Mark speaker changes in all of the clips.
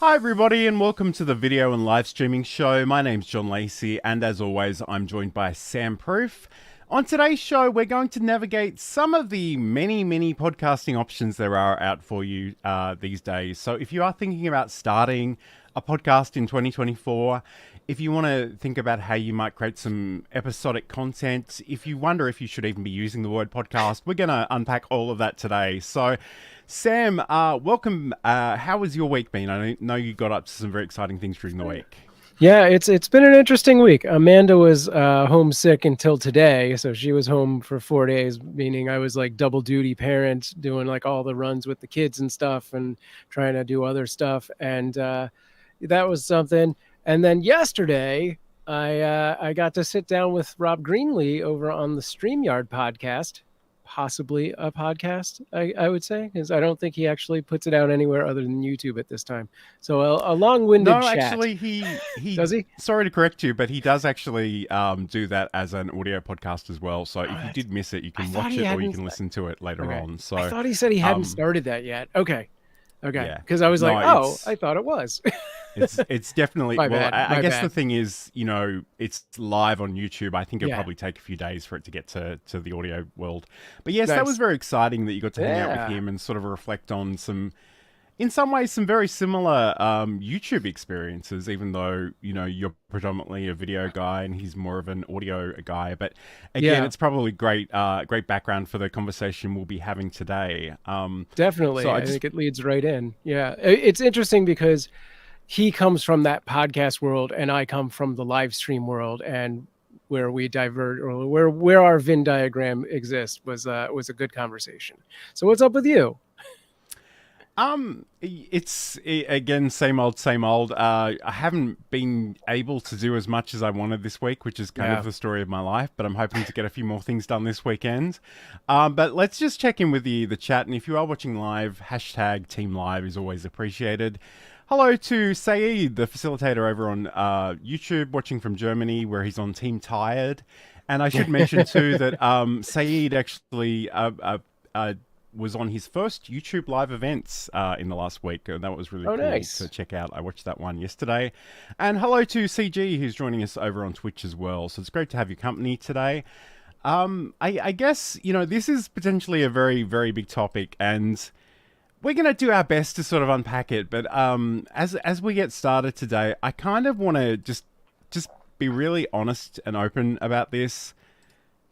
Speaker 1: Hi everybody and welcome to the video and live streaming show. My name's John Lacy and as always I'm joined by SAmProof. On today's show we're going to navigate some of the many podcasting options there are out for you these days. So if you are thinking about starting a podcast in 2024, if you want to think about how you might create some episodic content, if you wonder if you should even be using the word podcast, we're going to unpack all of that today. So Sam, welcome. How has your week been? I know you got up to some very exciting things during the week.
Speaker 2: Yeah, it's been an interesting week. Amanda was homesick until today, so she was home for 4 days, meaning I was like double duty parent, doing like all the runs with the kids and stuff, and trying to do other stuff, and that was something. And then yesterday, I got to sit down with Rob Greenlee over on the StreamYard podcast. Possibly a podcast, I would say, because I don't think he actually puts it out anywhere other than YouTube at this time. So a long-winded chat.
Speaker 1: No, actually, he
Speaker 2: does he?
Speaker 1: Sorry to correct you, but he does actually do that as an audio podcast as well. So if you did miss it, you can watch it or you can listen to it later on. So
Speaker 2: I thought he said he hadn't started that yet. Okay,
Speaker 1: yeah.
Speaker 2: Because I was like, I thought it was.
Speaker 1: It's definitely
Speaker 2: My
Speaker 1: well.
Speaker 2: bad,
Speaker 1: I
Speaker 2: my
Speaker 1: guess
Speaker 2: bad.
Speaker 1: the thing is, it's live on YouTube. I think it'll
Speaker 2: Yeah.
Speaker 1: probably take a few days for it to get to the audio world. But yes, that
Speaker 2: Nice.
Speaker 1: was very exciting that you got to hang out
Speaker 2: Yeah.
Speaker 1: with him and sort of reflect on in some ways, some very similar YouTube experiences. Even though you're predominantly a video guy and he's more of an audio guy. But again,
Speaker 2: Yeah.
Speaker 1: it's probably great background for the conversation we'll be having today.
Speaker 2: Definitely.
Speaker 1: So
Speaker 2: I think it leads right in. Yeah. It's interesting because he comes from that podcast world and I come from the live stream world, and where we divert, or where our Venn diagram exists was a good conversation. So what's up with you?
Speaker 1: It's again same old, same old. I haven't been able to do as much as I wanted this week, which is kind of the story of my life. But I'm hoping to get a few more things done this weekend. But let's just check in with the chat, and if you are watching live, hashtag Team Live is always appreciated. Hello to Saeed, the facilitator over on YouTube, watching from Germany, where he's on Team Tired. And I should mention too that Saeed actually was on his first YouTube live events in the last week. That was really cool
Speaker 2: nice.
Speaker 1: to check out. I watched that one yesterday. And hello to CG, who's joining us over on Twitch as well. So it's great to have your company today. I guess, this is potentially a very, very big topic, and we're going to do our best to sort of unpack it. But as we get started today, I kind of want to just be really honest and open about this.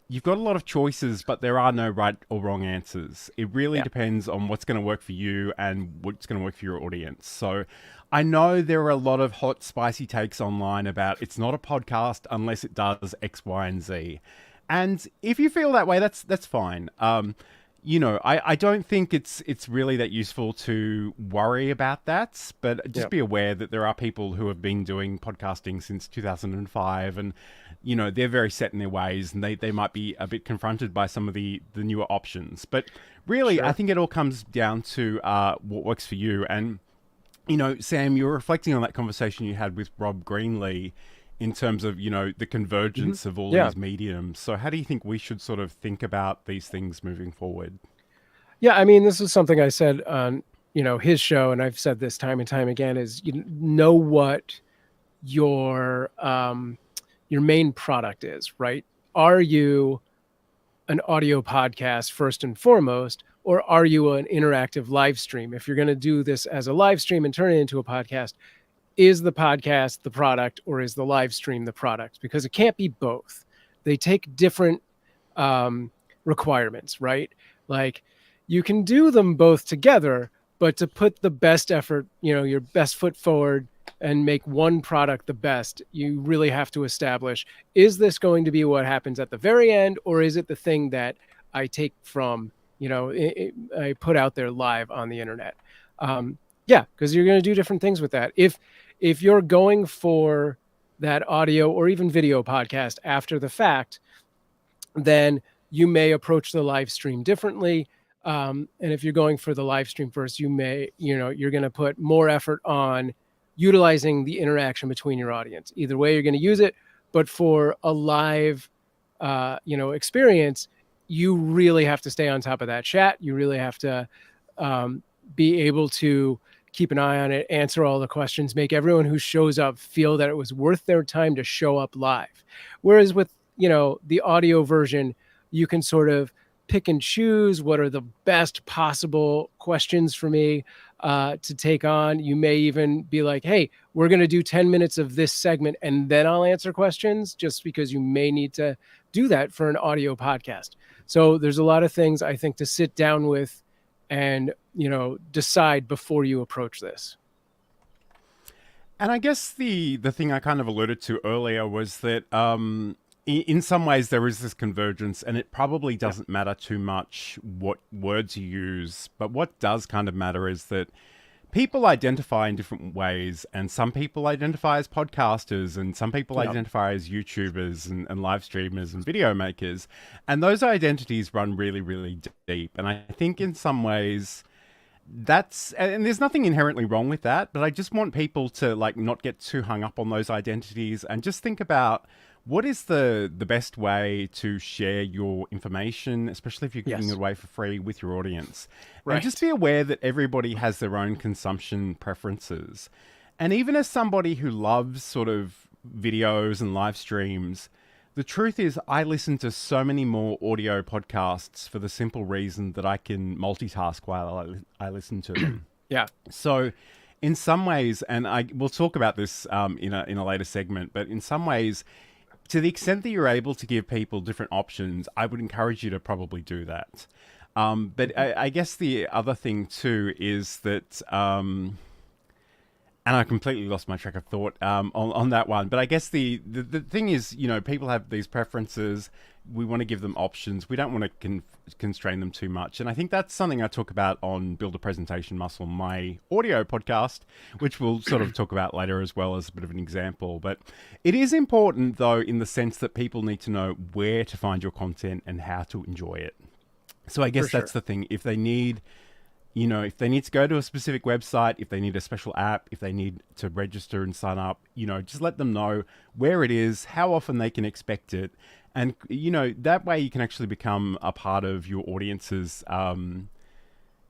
Speaker 1: You've got a lot of choices, but there are no right or wrong answers. It really depends on what's going to work for you and what's going to work for your audience. So I know there are a lot of hot, spicy takes online about it's not a podcast unless it does X, Y, and Z. And if you feel that way, that's fine. I don't think it's really that useful to worry about that, but just be aware that there are people who have been doing podcasting since 2005, and they're very set in their ways, and they might be a bit confronted by some of the newer options. But really, I think it all comes down to what works for you. And Sam, you were reflecting on that conversation you had with Rob Greenlee in terms of, the convergence of all these mediums. So how do you think we should sort of think about these things moving forward?
Speaker 2: Yeah, I mean, this is something I said on, his show, and I've said this time and time again, is know what your main product is, right? Are you an audio podcast first and foremost, or are you an interactive live stream? If you're going to do this as a live stream and turn it into a podcast, is the podcast the product, or is the live stream the product? Because it can't be both. They take different requirements, right? Like, you can do them both together, but to put the best effort, your best foot forward and make one product the best, you really have to establish, is this going to be what happens at the very end, or is it the thing that I take from, I put out there live on the internet? Because you're going to do different things with that. If you're going for that audio or even video podcast after the fact, then you may approach the live stream differently. And if you're going for the live stream first, you're going to put more effort on utilizing the interaction between your audience. Either way, you're going to use it. But for a live, experience, you really have to stay on top of that chat. You really have to be able to keep an eye on it, answer all the questions, make everyone who shows up feel that it was worth their time to show up live. Whereas with, the audio version, you can sort of pick and choose what are the best possible questions for me to take on. You may even be like, hey, we're going to do 10 minutes of this segment and then I'll answer questions, just because you may need to do that for an audio podcast. So there's a lot of things I think to sit down with and, decide before you approach this.
Speaker 1: And I guess the thing I kind of alluded to earlier was that in some ways there is this convergence, and it probably doesn't matter too much what words you use, but what does kind of matter is that people identify in different ways, and some people identify as podcasters, and some people identify as YouTubers and live streamers and video makers, and those identities run really, really deep. And I think in some ways and there's nothing inherently wrong with that, but I just want people to not get too hung up on those identities and just think about what is the best way to share your information, especially if you're giving it away for free, with your audience. Right. And just be aware that everybody has their own consumption preferences. And even as somebody who loves sort of videos and live streams, the truth is I listen to so many more audio podcasts for the simple reason that I can multitask while I listen to them.
Speaker 2: Yeah.
Speaker 1: So in some ways, and we'll talk about this in a later segment, but in some ways, to the extent that you're able to give people different options, I would encourage you to probably do that. But I guess the other thing too is that... and I completely lost my track of thought on that one. But I guess the thing is, people have these preferences. We want to give them options. We don't want to constrain them too much. And I think that's something I talk about on Build a Presentation Muscle, my audio podcast, which we'll sort of talk about later as well as a bit of an example. But it is important, though, in the sense that people need to know where to find your content and how to enjoy it. So I guess that's the thing. If they need... if they need to go to a specific website, if they need a special app, if they need to register and sign up, just let them know where it is, how often they can expect it. And, that way you can actually become a part of your audience's,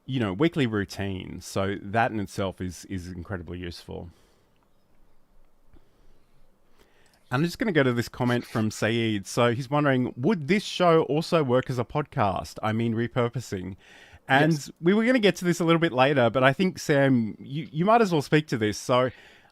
Speaker 1: weekly routine. So that in itself is incredibly useful. I'm just going to go to this comment from Saeed. So he's wondering, would this show also work as a podcast? I mean, repurposing. And we were going to get to this a little bit later, but I think, Sam, you might as well speak to this. So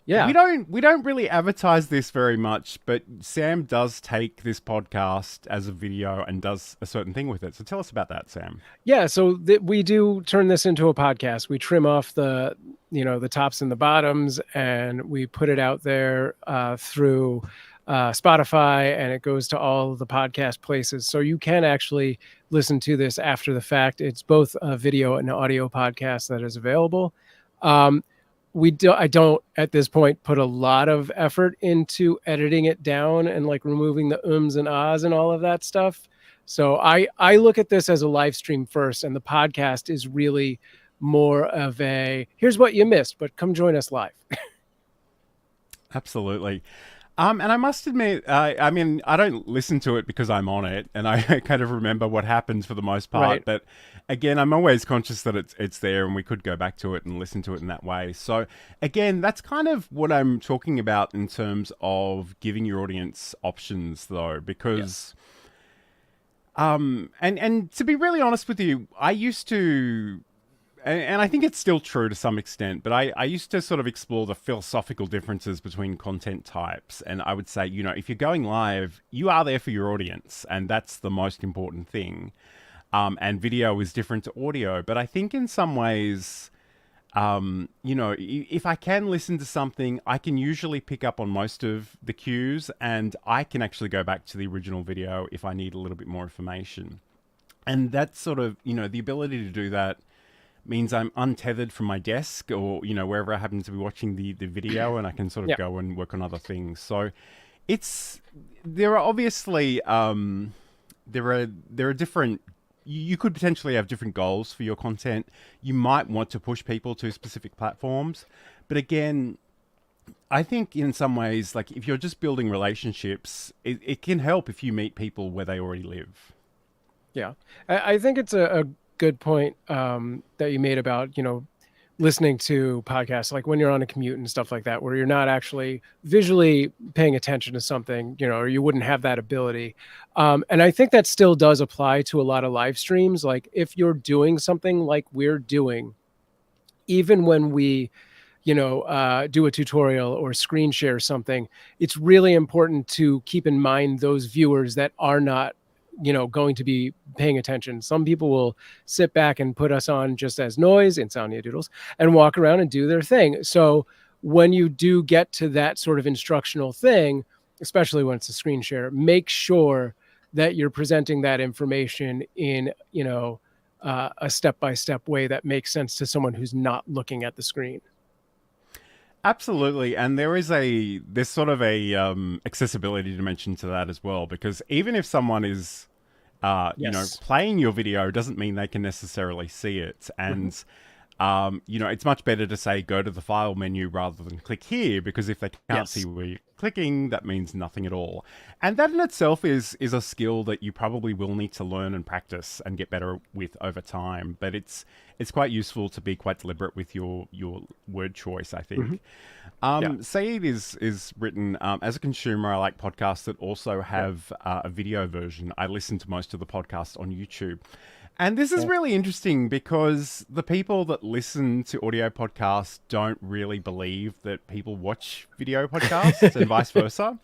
Speaker 1: we don't really advertise this very much, but Sam does take this podcast as a video and does a certain thing with it. So tell us about that, Sam.
Speaker 2: Yeah, so we do turn this into a podcast. We trim off the tops and the bottoms, and we put it out there through Spotify, and it goes to all the podcast places. So you can actually listen to this after the fact. It's both a video and audio podcast that is available. I don't at this point put a lot of effort into editing it down and removing the ums and ahs and all of that stuff. So I look at this as a live stream first, and the podcast is really more of a, here's what you missed, but come join us live.
Speaker 1: Absolutely. And I must admit, I mean, I don't listen to it because I'm on it, and I kind of remember what happens for the most part. Right. But again, I'm always conscious that it's there, and we could go back to it and listen to it in that way. So again, that's kind of what I'm talking about in terms of giving your audience options, though, because, and to be really honest with you, I used to. And I think it's still true to some extent, but I used to sort of explore the philosophical differences between content types. And I would say, if you're going live, you are there for your audience, and that's the most important thing. And video is different to audio. But I think in some ways, if I can listen to something, I can usually pick up on most of the cues, and I can actually go back to the original video if I need a little bit more information. And that's sort of, the ability to do that means I'm untethered from my desk or, wherever I happen to be watching the video, and I can sort of go and work on other things. So there are obviously, there are different, you could potentially have different goals for your content. You might want to push people to specific platforms. But again, I think in some ways, if you're just building relationships, it can help if you meet people where they already live.
Speaker 2: Yeah. I think it's a good point that you made about, listening to podcasts, like when you're on a commute and stuff like that, where you're not actually visually paying attention to something, or you wouldn't have that ability. And I think that still does apply to a lot of live streams. Like if you're doing something like we're doing, even when we do a tutorial or screen share something, it's really important to keep in mind those viewers that are not, going to be paying attention. Some people will sit back and put us on just as noise, insomnia doodles, and walk around and do their thing. So when you do get to that sort of instructional thing, especially when it's a screen share, make sure that you're presenting that information in, a step-by-step way that makes sense to someone who's not looking at the screen.
Speaker 1: Absolutely, and there's sort of a accessibility dimension to that as well, because even if someone is
Speaker 2: Yes.
Speaker 1: playing your video, doesn't mean they can necessarily see it. And it's much better to say go to the file menu rather than click here, because if they can't see where you're clicking, that means nothing at all. And that in itself is a skill that you probably will need to learn and practice and get better with over time. But it's quite useful to be quite deliberate with your word choice, I think. Saeed is written, as a consumer, I like podcasts that also have a video version. I listen to most of the podcasts on YouTube. And this is really interesting because the people that listen to audio podcasts don't really believe that people watch video podcasts and vice versa.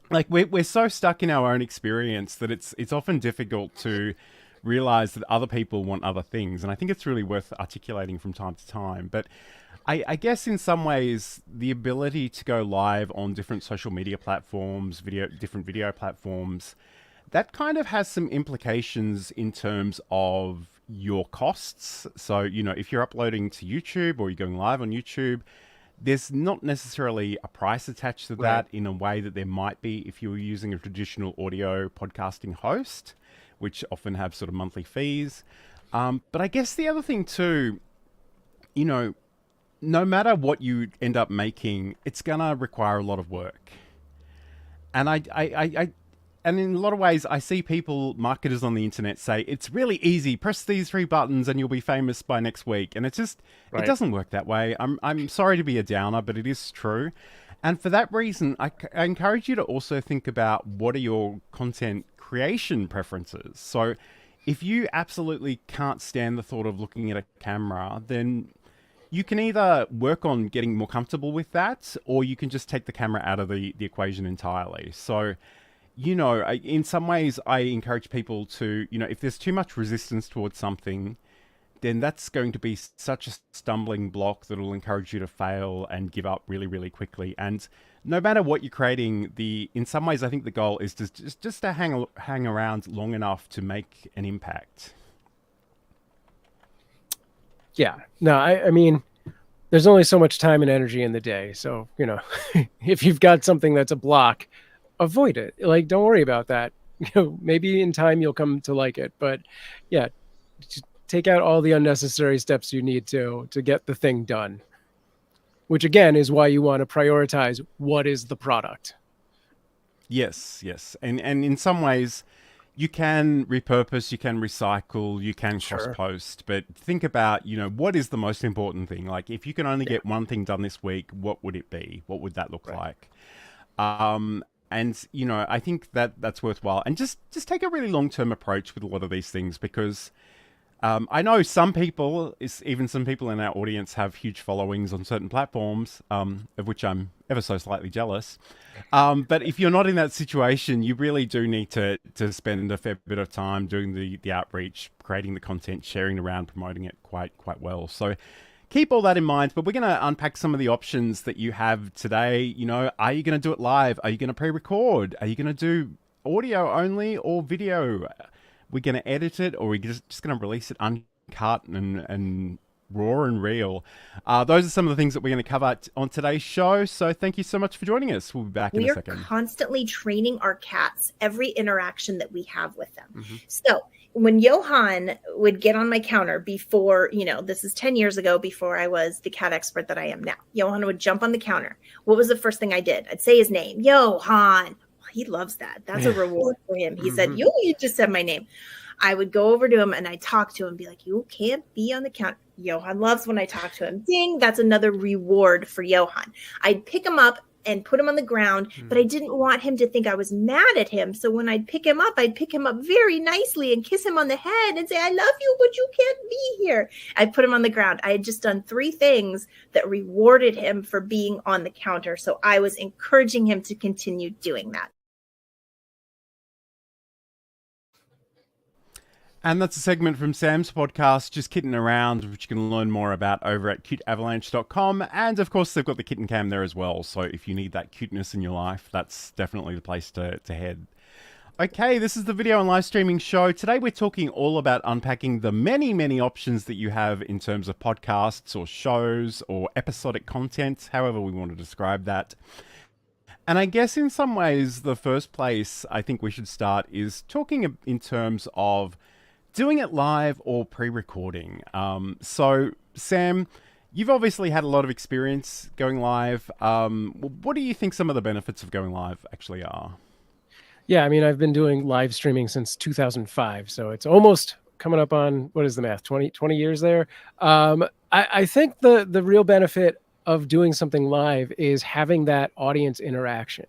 Speaker 1: Like we're so stuck in our own experience that it's often difficult to realize that other people want other things. And I think it's really worth articulating from time to time. But I guess in some ways, the ability to go live on different social media platforms, different video platforms, that kind of has some implications in terms of your costs. So, if you're uploading to YouTube or you're going live on YouTube, there's not necessarily a price attached to that in a way that there might be if you were using a traditional audio podcasting host, which often have sort of monthly fees. But I guess the other thing too, no matter what you end up making, it's going to require a lot of work. And and in a lot of ways, I see marketers on the internet say, it's really easy, press these 3 buttons and you'll be famous by next week. And it's just, it doesn't work that way. I'm sorry to be a downer, but it is true. And for that reason, I encourage you to also think about what are your content creation preferences. So if you absolutely can't stand the thought of looking at a camera, then you can either work on getting more comfortable with that, or you can just take the camera out of the equation entirely. So, in some ways, I encourage people to, if there's too much resistance towards something, then that's going to be such a stumbling block that will encourage you to fail and give up really, really quickly. And no matter what you're creating, in some ways, I think the goal is just to hang around long enough to make an impact.
Speaker 2: Yeah. No, I mean, there's only so much time and energy in the day. So, if you've got something that's a block, avoid it. Like, don't worry about that. Maybe in time you'll come to like it. But yeah, just take out all the unnecessary steps you need to get the thing done. Which again is why you want to prioritize what is the product.
Speaker 1: Yes. And in some ways, you can repurpose, you can recycle, you can cross-post, but think about, what is the most important thing? Like, if you can only get one thing done this week, what would it be? What would that look like? And, I think that's worthwhile. And just take a really long-term approach with a lot of these things, because I know some people, even some people in our audience, have huge followings on certain platforms, of which I'm ever so slightly jealous. But if you're not in that situation, you really do need to spend a fair bit of time doing the outreach, creating the content, sharing it around, promoting it quite well. So keep all that in mind. But we're going to unpack some of the options that you have today. Are you going to do it live? Are you going to pre-record? Are you going to do audio only or video? We're going to edit it, or we're just going to release it uncut and raw and real. Those are some of the things that we're going to cover on today's show. So thank you so much for joining us. We'll be back in a second.
Speaker 3: We are constantly training our cats every interaction that we have with them. Mm-hmm. So when Johan would get on my counter before, this is 10 years ago, before I was the cat expert that I am now, Johan would jump on the counter. What was the first thing I did? I'd say his name, Johan. He loves that. That's a reward for him. He said, you just said my name. I would go over to him and I'd talk to him and be like, you can't be on the counter. Johan loves when I talk to him. Ding, that's another reward for Johan. I'd pick him up and put him on the ground, but I didn't want him to think I was mad at him. So when I'd pick him up very nicely and kiss him on the head and say, I love you, but you can't be here. I'd put him on the ground. I had just done 3 things that rewarded him for being on the counter. So I was encouraging him to continue doing that.
Speaker 1: And that's a segment from Sam's podcast, Just Kitten Around, which you can learn more about over at cuteavalanche.com. And of course, they've got the kitten cam there as well. So if you need that cuteness in your life, that's definitely the place to head. Okay, this is the video and live streaming show. Today we're talking all about unpacking the many, many options that you have in terms of podcasts or shows or episodic content, however we want to describe that. And I guess in some ways, the first place I think we should start is talking in terms of doing it live or pre-recording. So, Sam, you've obviously had a lot of experience going live. What do you think some of the benefits of going live actually are?
Speaker 2: Yeah, I mean, I've been doing live streaming since 2005, so it's almost coming up on, what is the math, 20 years there. I think the real benefit of doing something live is having that audience interaction.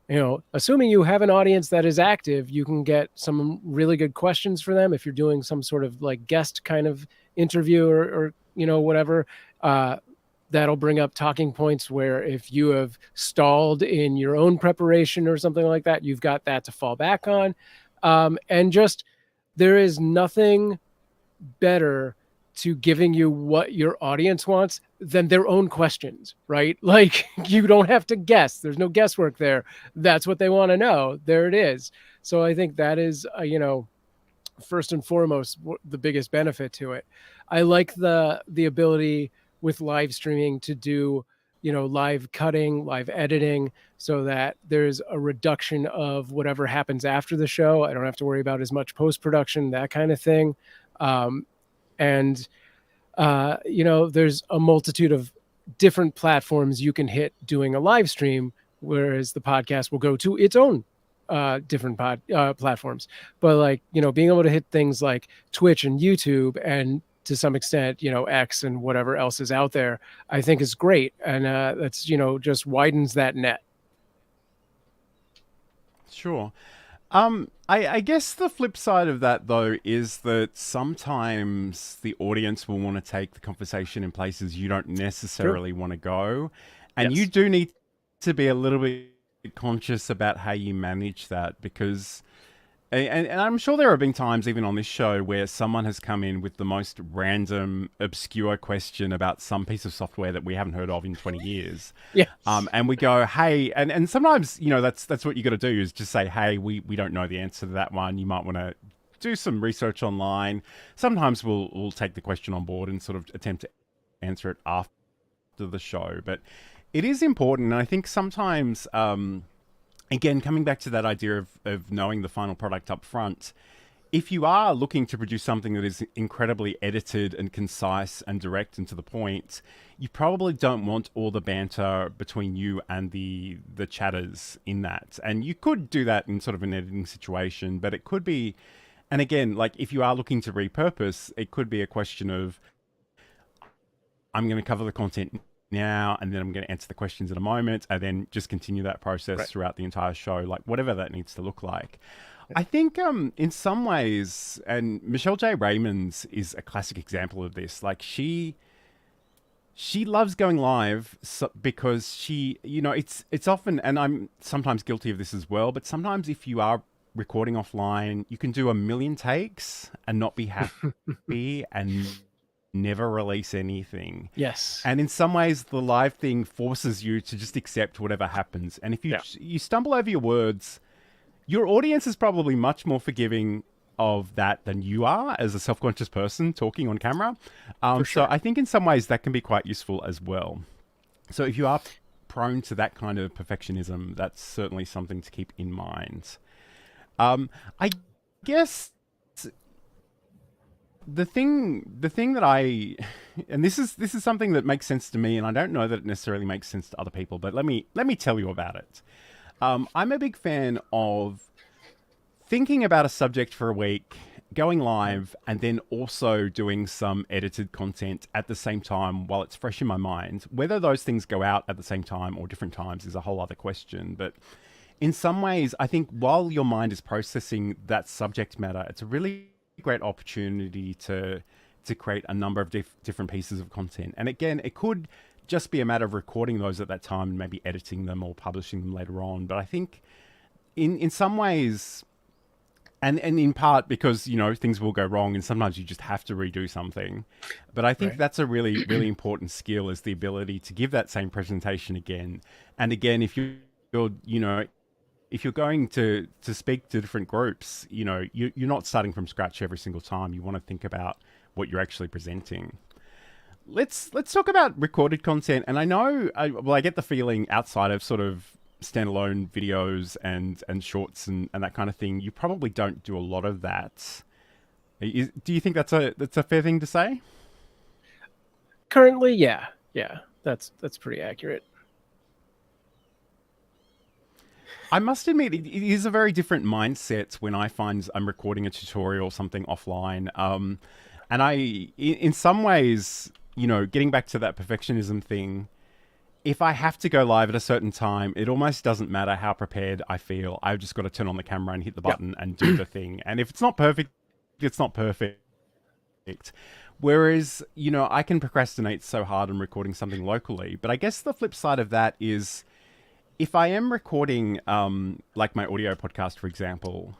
Speaker 2: You know, assuming you have an audience that is active, you can get some really good questions for them. If you're doing some sort of like guest kind of interview or you know, whatever, that'll bring up talking points where if you have stalled in your own preparation or something like that, you've got that to fall back on. And just, there is nothing better to giving you what your audience wants than their own questions, right? Like, you don't have to guess. There's no guesswork there. That's what they want to know. There it is. So I think that is, you know, first and foremost, the biggest benefit to it. I like the ability with live streaming to do, you know, live cutting, live editing, so that there's a reduction of whatever happens after the show. I don't have to worry about as much post-production, that kind of thing. And, you know, there's a multitude of different platforms you can hit doing a live stream, whereas the podcast will go to its own different platforms. But like, you know, being able to hit things like Twitch and YouTube and to some extent, you know, X and whatever else is out there, I think is great. And that's, you know, just widens that net.
Speaker 1: Sure. I guess the flip side of that, though, is that sometimes the audience will want to take the conversation in places you don't necessarily want to go. And
Speaker 2: Yes.
Speaker 1: you do need to be a little bit conscious about how you manage that, because, and I'm sure there have been times even on this show where someone has come in with the most random, obscure question about some piece of software that we haven't heard of in 20 years.
Speaker 2: Yeah.
Speaker 1: And we go, hey, and sometimes, you know, that's what you got to do, is just say, hey, we don't know the answer to that one. You might want to do some research online. Sometimes we'll take the question on board and sort of attempt to answer it after the show. But it is important. And I think sometimes, again, coming back to that idea of knowing the final product up front, if you are looking to produce something that is incredibly edited and concise and direct and to the point, you probably don't want all the banter between you and the chatters in that. And you could do that in sort of an editing situation, but it could be, and again, like if you are looking to repurpose, it could be a question of, I'm going to cover the content now, and then I'm going to answer the questions in a moment, and then just continue that process throughout the entire show, like whatever that needs to look like. I think in some ways, and Michelle J. Raymond's is a classic example of this, like she loves going live because she, you know, it's often, and I'm sometimes guilty of this as well, but sometimes if you are recording offline, you can do a million takes and not be happy and never release anything.
Speaker 2: Yes.
Speaker 1: And in some ways, the live thing forces you to just accept whatever happens. And if you stumble over your words, your audience is probably much more forgiving of that than you are as a self-conscious person talking on camera.
Speaker 2: Sure.
Speaker 1: So I think in some ways that can be quite useful as well. So if you are prone to that kind of perfectionism, that's certainly something to keep in mind. I guess the thing that I, and this is something that makes sense to me, and I don't know that it necessarily makes sense to other people, but let me tell you about it. I'm a big fan of thinking about a subject for a week, going live and then also doing some edited content at the same time while it's fresh in my mind. Whether those things go out at the same time or different times is a whole other question. But in some ways, I think while your mind is processing that subject matter, it's a really great opportunity to create a number of different pieces of content. And again, it could just be a matter of recording those at that time and maybe editing them or publishing them later on. But I think in some ways, and in part because, you know, things will go wrong and sometimes you just have to redo something. But I think that's a really, really important skill, is the ability to give that same presentation again. And again, if you're, you know, if you're going to speak to different groups, you know, you're not starting from scratch every single time. You want to think about what you're actually presenting. Let's talk about recorded content. And I know, I get the feeling outside of sort of standalone videos and shorts and that kind of thing, you probably don't do a lot of that. Do you think that's a fair thing to say?
Speaker 2: Currently, yeah, that's pretty accurate.
Speaker 1: I must admit, it is a very different mindset when I find I'm recording a tutorial or something offline. And in some ways, you know, getting back to that perfectionism thing, if I have to go live at a certain time, it almost doesn't matter how prepared I feel. I've just got to turn on the camera and hit the button and do the thing. And if it's not perfect, it's not perfect. Whereas, you know, I can procrastinate so hard on recording something locally. But I guess the flip side of that is, if I am recording, like my audio podcast, for example,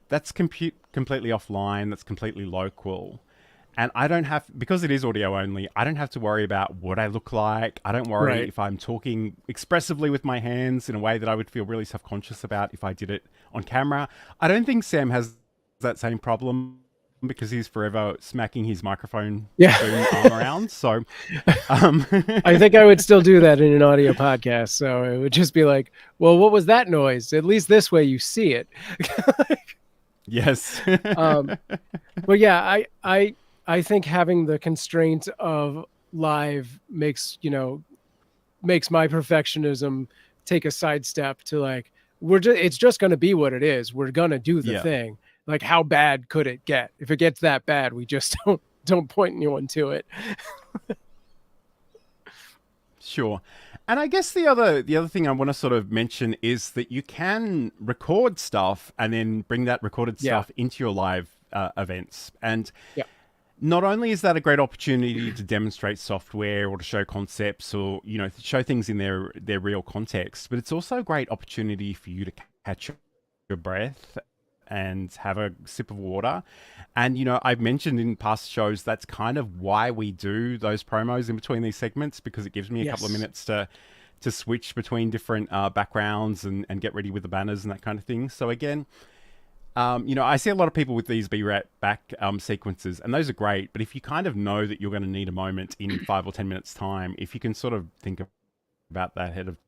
Speaker 1: that's completely offline, that's completely local. And I don't have, because it is audio only, I don't have to worry about what I look like. I don't worry if I'm talking expressively with my hands in a way that I would feel really self-conscious about if I did it on camera. I don't think Sam has that same problem because he's forever smacking his microphone boom arm around. So
Speaker 2: I think I would still do that in an audio podcast. So it would just be like, well, what was that noise? At least this way you see it.
Speaker 1: Yes.
Speaker 2: But yeah, I think having the constraint of live makes my perfectionism take a sidestep to like, it's just going to be what it is. We're going to do the thing. Like, how bad could it get? If it gets that bad, we just don't point anyone to it.
Speaker 1: Sure. And I guess the other thing I want to sort of mention is that you can record stuff and then bring that recorded stuff into your live events. And not only is that a great opportunity to demonstrate software or to show concepts or, you know, show things in their real context, but it's also a great opportunity for you to catch your breath and have a sip of water. And, you know, I've mentioned in past shows, that's kind of why we do those promos in between these segments, because it gives me a couple of minutes to switch between different backgrounds and get ready with the banners and that kind of thing. So again, you know, I see a lot of people with these be right back sequences, and those are great. But if you kind of know that you're going to need a moment in 5 or 10 minutes time, if you can sort of think about that ahead of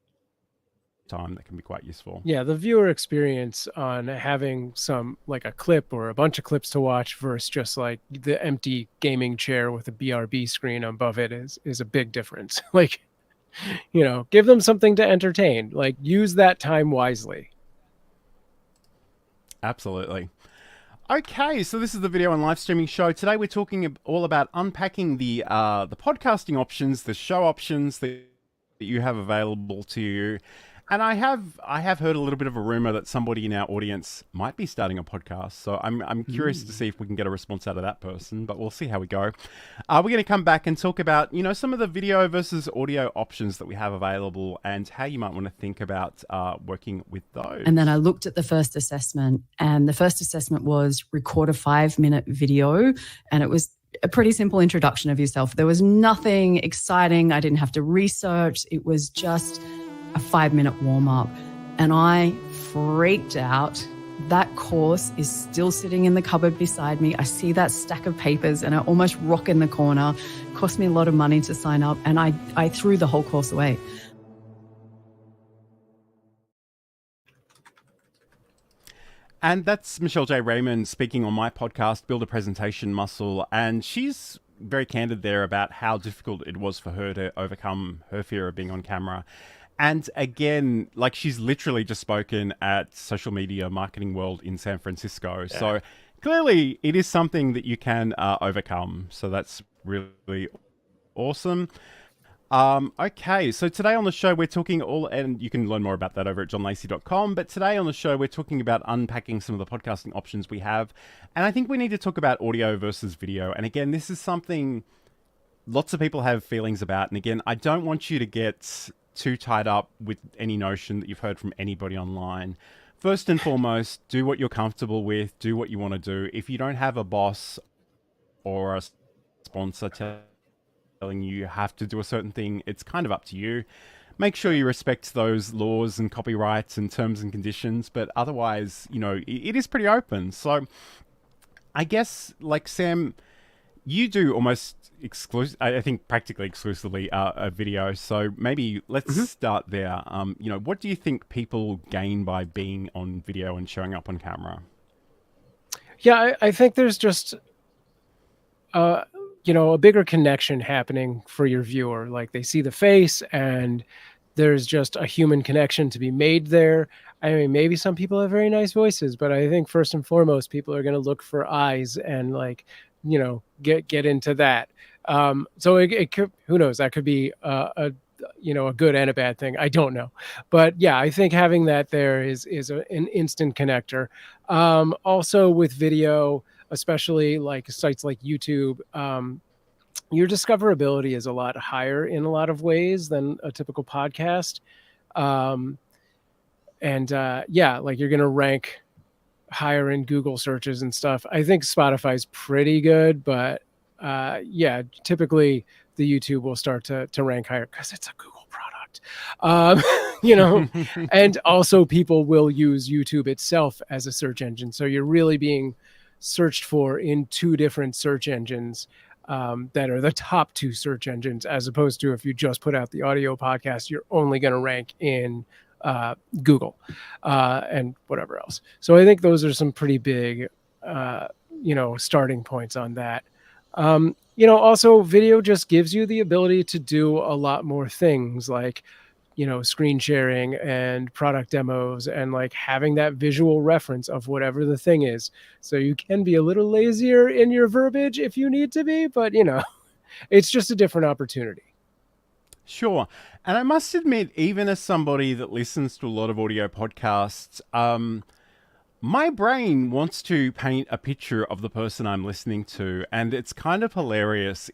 Speaker 1: time, that can be quite useful.
Speaker 2: Yeah, the viewer experience on having some, like a clip or a bunch of clips to watch versus just like the empty gaming chair with a BRB screen above it is a big difference. Like, you know, give them something to entertain. Like, use that time wisely.
Speaker 1: Absolutely. Okay, so this is the video and live streaming show. Today we're talking all about unpacking the podcasting options, the show options that you have available to you. And I have heard a little bit of a rumor that somebody in our audience might be starting a podcast. So I'm curious to see if we can get a response out of that person, but we'll see how we go. We're going to come back and talk about, you know, some of the video versus audio options that we have available and how you might want to think about working with those.
Speaker 4: And then I looked at the first assessment, and the first assessment was record a 5-minute video, and it was a pretty simple introduction of yourself. There was nothing exciting. I didn't have to research. It was just a 5-minute warm-up, and I freaked out. That course is still sitting in the cupboard beside me. I see that stack of papers and I almost rock in the corner. It cost me a lot of money to sign up, and I threw the whole course away.
Speaker 1: And that's Michelle J. Raymond speaking on my podcast, Build a Presentation Muscle, and she's very candid there about how difficult it was for her to overcome her fear of being on camera. And again, like, she's literally just spoken at Social Media Marketing World in San Francisco. Yeah. So clearly it is something that you can overcome. So that's really awesome. Okay, so today on the show we're talking and you can learn more about that over at johnlacy.com, but today on the show we're talking about unpacking some of the podcasting options we have, and I think we need to talk about audio versus video. And again, this is something lots of people have feelings about, and again, I don't want you to get too tied up with any notion that you've heard from anybody online. First and foremost, do what you're comfortable with, do what you want to do. If you don't have a boss or a sponsor telling you have to do a certain thing, it's kind of up to you. Make sure you respect those laws and copyrights and terms and conditions, but otherwise, it is pretty open. So I guess, like Sam, you do almost I think practically exclusively a video. So maybe let's start there. What do you think people gain by being on video and showing up on camera?
Speaker 2: Yeah, I think there's just a bigger connection happening for your viewer. Like, they see the face and there's just a human connection to be made there. I mean, maybe some people have very nice voices, but I think first and foremost, people are going to look for eyes and get into that. So it could, who knows, that could be a good and a bad thing. I don't know. But yeah, I think having that there is an instant connector. Also with video, especially like sites like YouTube, your discoverability is a lot higher in a lot of ways than a typical podcast. Like you're going to rank higher in Google searches and stuff. I think Spotify's pretty good, but typically the YouTube will start to rank higher because it's a Google product. And also people will use YouTube itself as a search engine. So you're really being searched for in two different search engines that are the top two search engines, as opposed to if you just put out the audio podcast, you're only going to rank in Google and whatever else. So I think those are some pretty big, starting points on that. Also video just gives you the ability to do a lot more things like, screen sharing and product demos and like having that visual reference of whatever the thing is. So you can be a little lazier in your verbiage if you need to be, but it's just a different opportunity.
Speaker 1: Sure. And I must admit, even as somebody that listens to a lot of audio podcasts, my brain wants to paint a picture of the person I'm listening to, and it's kind of hilarious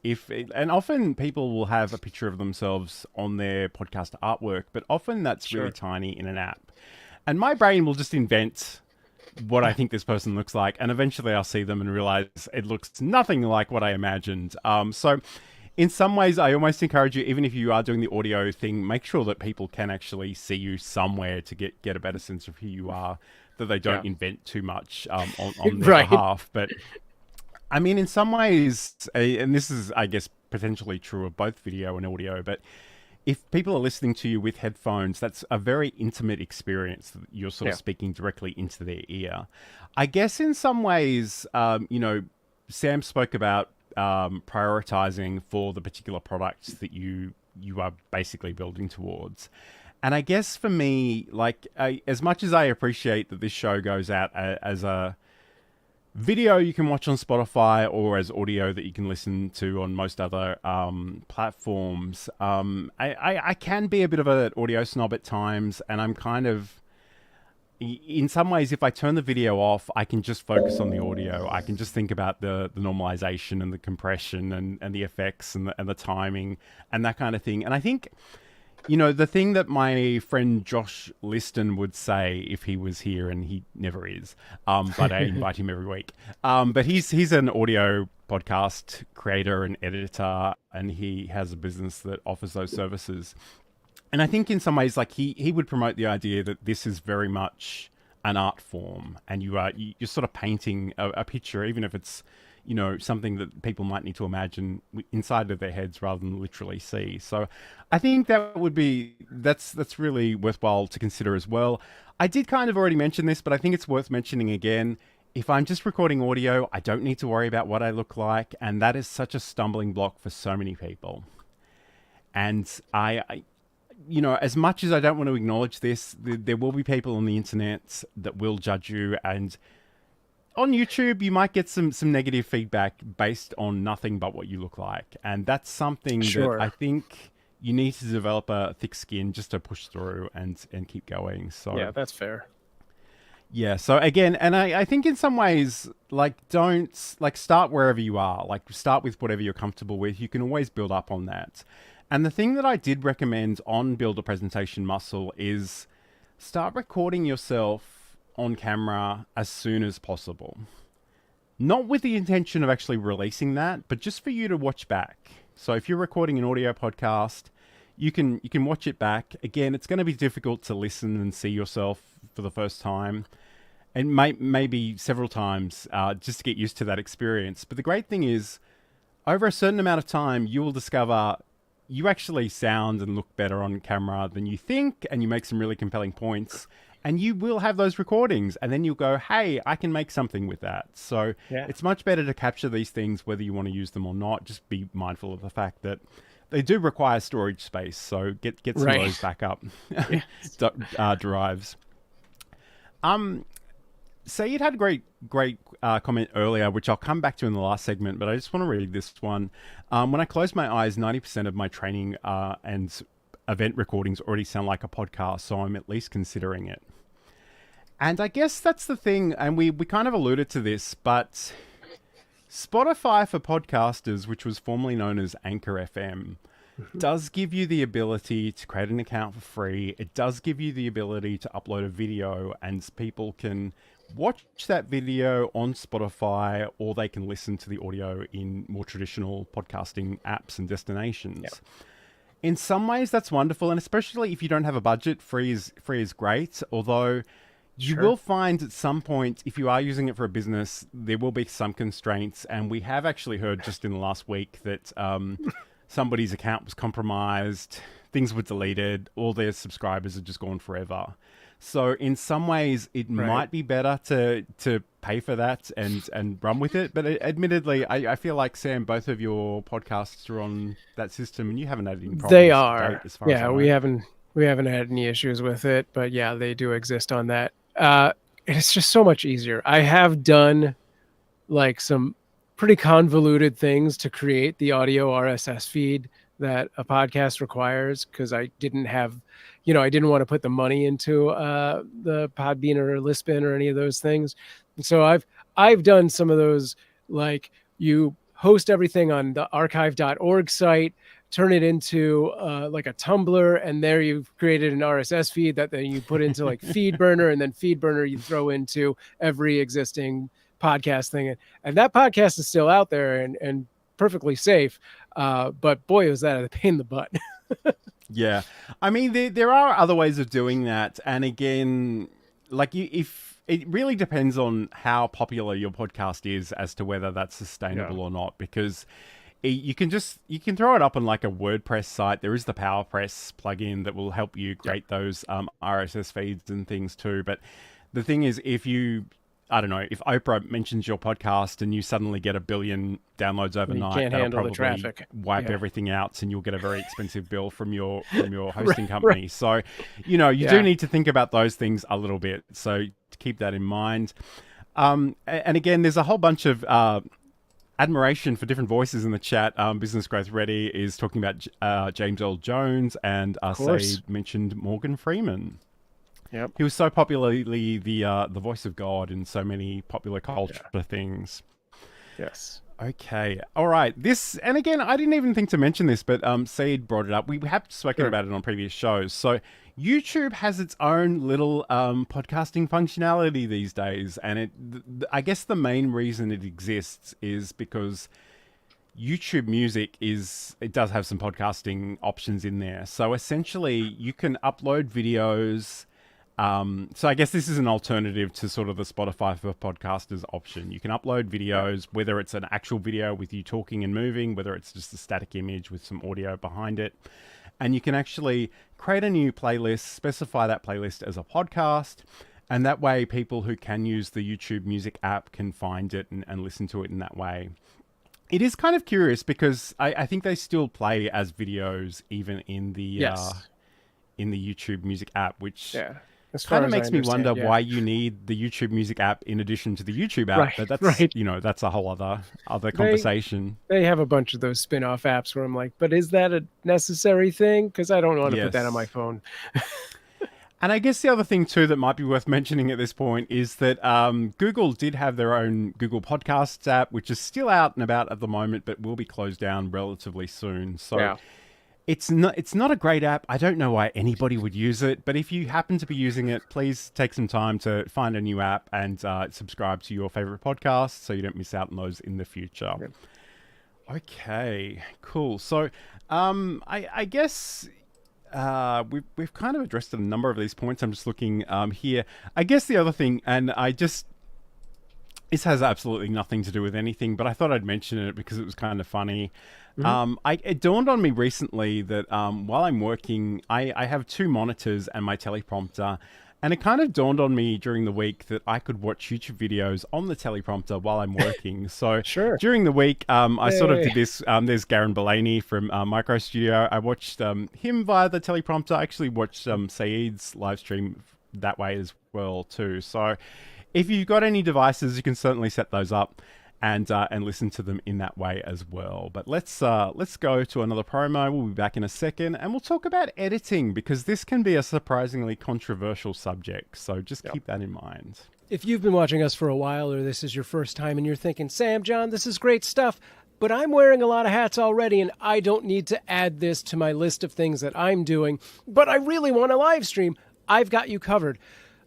Speaker 1: and often people will have a picture of themselves on their podcast artwork, but often that's really tiny in an app. And my brain will just invent what I think this person looks like, and eventually I'll see them and realize it looks nothing like what I imagined. So in some ways, I almost encourage you, even if you are doing the audio thing, make sure that people can actually see you somewhere to get a better sense of who you are, that they don't invent too much on their behalf. But I mean, in some ways, and this is, I guess, potentially true of both video and audio, but if people are listening to you with headphones, that's a very intimate experience. You're sort of speaking directly into their ear. I guess in some ways, Sam spoke about prioritizing for the particular products that you are basically building towards. And I guess for me, as much as I appreciate that this show goes out as a video you can watch on Spotify or as audio that you can listen to on most other platforms, I can be a bit of an audio snob at times, and I'm kind of, in some ways, if I turn the video off, I can just focus on the audio. I can just think about the normalization and the compression and the effects and the timing and that kind of thing. And I think, the thing that my friend Josh Liston would say if he was here, and he never is, but I invite him every week. But he's an audio podcast creator and editor, and he has a business that offers those services. And I think in some ways, he would promote the idea that this is very much an art form, and you're sort of painting a picture, even if it's, something that people might need to imagine inside of their heads rather than literally see. So I think that's really worthwhile to consider as well. I did kind of already mention this, but I think it's worth mentioning again. If I'm just recording audio, I don't need to worry about what I look like, and that is such a stumbling block for so many people. And I as much as I don't want to acknowledge this, there will be people on the internet that will judge you, and on YouTube, you might get some negative feedback based on nothing but what you look like, and that's something that I think you need to develop a thick skin just to push through and keep going. So
Speaker 2: yeah, that's fair.
Speaker 1: Yeah. So again, and I think in some ways, like, don't like start wherever you are. Like, start with whatever you're comfortable with. You can always build up on that. And the thing that I did recommend on Build a Presentation Muscle is start recording yourself on camera as soon as possible. Not with the intention of actually releasing that, but just for you to watch back. So if you're recording an audio podcast, you can watch it back. Again, it's going to be difficult to listen and see yourself for the first time, and maybe several times just to get used to that experience. But the great thing is, over a certain amount of time, you will discover you actually sound and look better on camera than you think, and you make some really compelling points. And you will have those recordings, and then you'll go, hey, I can make something with that. So it's much better to capture these things, whether you want to use them or not. Just be mindful of the fact that they do require storage space. So get some of those backup drives. Sayed had a great comment earlier, which I'll come back to in the last segment, but I just want to read this one. When I close my eyes, 90% of my training and event recordings already sound like a podcast, so I'm at least considering it. And I guess that's the thing, and we kind of alluded to this, but Spotify for Podcasters, which was formerly known as Anchor FM, does give you the ability to create an account for free. It does give you the ability to upload a video, and people can watch that video on Spotify, or they can listen to the audio in more traditional podcasting apps and destinations. Yep. In some ways, that's wonderful, and especially if you don't have a budget, free is great. Although you will find at some point, if you are using it for a business, there will be some constraints. And we have actually heard just in the last week that somebody's account was compromised, things were deleted, all their subscribers are just gone forever. So in some ways, it might be better to pay for that and run with it. But admittedly, I feel like, Sam, both of your podcasts are on that system, and you haven't had any problems.
Speaker 2: They are.
Speaker 1: As far as I know.
Speaker 2: we haven't had any issues with it, but yeah, they do exist on that. It's just so much easier. I have done like some pretty convoluted things to create the audio RSS feed that a podcast requires, because I didn't have, I didn't want to put the money into the Podbean or Lispin or any of those things. And so I've done some of those, like you host everything on the archive.org site, turn it into like a Tumblr, and there you've created an RSS feed that then you put into like FeedBurner, and then FeedBurner you throw into every existing podcast thing. And that podcast is still out there and perfectly safe. But boy, was that a pain in the butt.
Speaker 1: Yeah. I mean, there are other ways of doing that. And again, like if it really depends on how popular your podcast is as to whether that's sustainable or not, because you can throw it up on like a WordPress site. There is the PowerPress plugin that will help you create those RSS feeds and things too. But the thing is, if Oprah mentions your podcast and you suddenly get 1 billion downloads overnight,
Speaker 2: you can't handle
Speaker 1: probably
Speaker 2: the traffic.
Speaker 1: Wipe everything out, and you'll get a very expensive bill from your hosting company. Right. So, you do need to think about those things a little bit. So keep that in mind. And again, there's a whole bunch of admiration for different voices in the chat. Business Growth Ready is talking about James Earl Jones, and Said mentioned Morgan Freeman. Yep. He was so popularly the voice of God in so many popular culture things.
Speaker 2: Yes.
Speaker 1: Okay. All right. And again, I didn't even think to mention this, but Said brought it up. We have spoken about it on previous shows. So YouTube has its own little podcasting functionality these days, and I guess the main reason it exists is because YouTube Music does have some podcasting options in there. So essentially, you can upload videos. So I guess this is an alternative to sort of the Spotify for Podcasters option. You can upload videos, whether it's an actual video with you talking and moving, whether it's just a static image with some audio behind it. And you can actually create a new playlist, specify that playlist as a podcast. And that way, people who can use the YouTube Music app can find it and listen to it in that way. It is kind of curious because I think they still play as videos even in the YouTube Music app, which
Speaker 2: as far
Speaker 1: kind of
Speaker 2: as I
Speaker 1: makes me
Speaker 2: understand,
Speaker 1: wonder
Speaker 2: yeah.
Speaker 1: why you need the YouTube Music app in addition to the YouTube app.
Speaker 2: Right,
Speaker 1: But that's
Speaker 2: right.
Speaker 1: that's a whole other conversation.
Speaker 2: They have a bunch of those spin-off apps where I'm like, but is that a necessary thing? Because I don't want to put that on my
Speaker 1: Yes.
Speaker 2: phone.
Speaker 1: And I guess the other thing too that might be worth mentioning at this point is that Google did have their own Google Podcasts app, which is still out and about at the moment, but will be closed down relatively soon. So
Speaker 2: Yeah.
Speaker 1: it's not a great app. I don't know why anybody would use it, but if you happen to be using it, please take some time to find a new app and subscribe to your favorite podcast so you don't miss out on those in the future.
Speaker 2: Yep.
Speaker 1: Okay, cool. So I guess we've kind of addressed a number of these points. I'm just looking here. I guess the other thing, and this has absolutely nothing to do with anything, but I thought I'd mention it because it was kind of funny. It dawned on me recently that while I'm working, I have two monitors and my teleprompter. And it kind of dawned on me during the week that I could watch YouTube videos on the teleprompter while I'm working. So
Speaker 2: Sure.
Speaker 1: during the week, I sort of
Speaker 2: Yay.
Speaker 1: did this. There's Garen Belaney from Micro Studio. I watched him via the teleprompter. I actually watched Saeed's live stream that way as well too. So if you've got any devices, you can certainly set those up and listen to them in that way as well. But let's go to another promo. We'll be back in a second, and we'll talk about editing because this can be a surprisingly controversial subject. So just keep that in mind.
Speaker 2: If you've been watching us for a while or this is your first time and you're thinking, Sam, John, this is great stuff, but I'm wearing a lot of hats already and I don't need to add this to my list of things that I'm doing, but I really want to live stream, I've got you covered.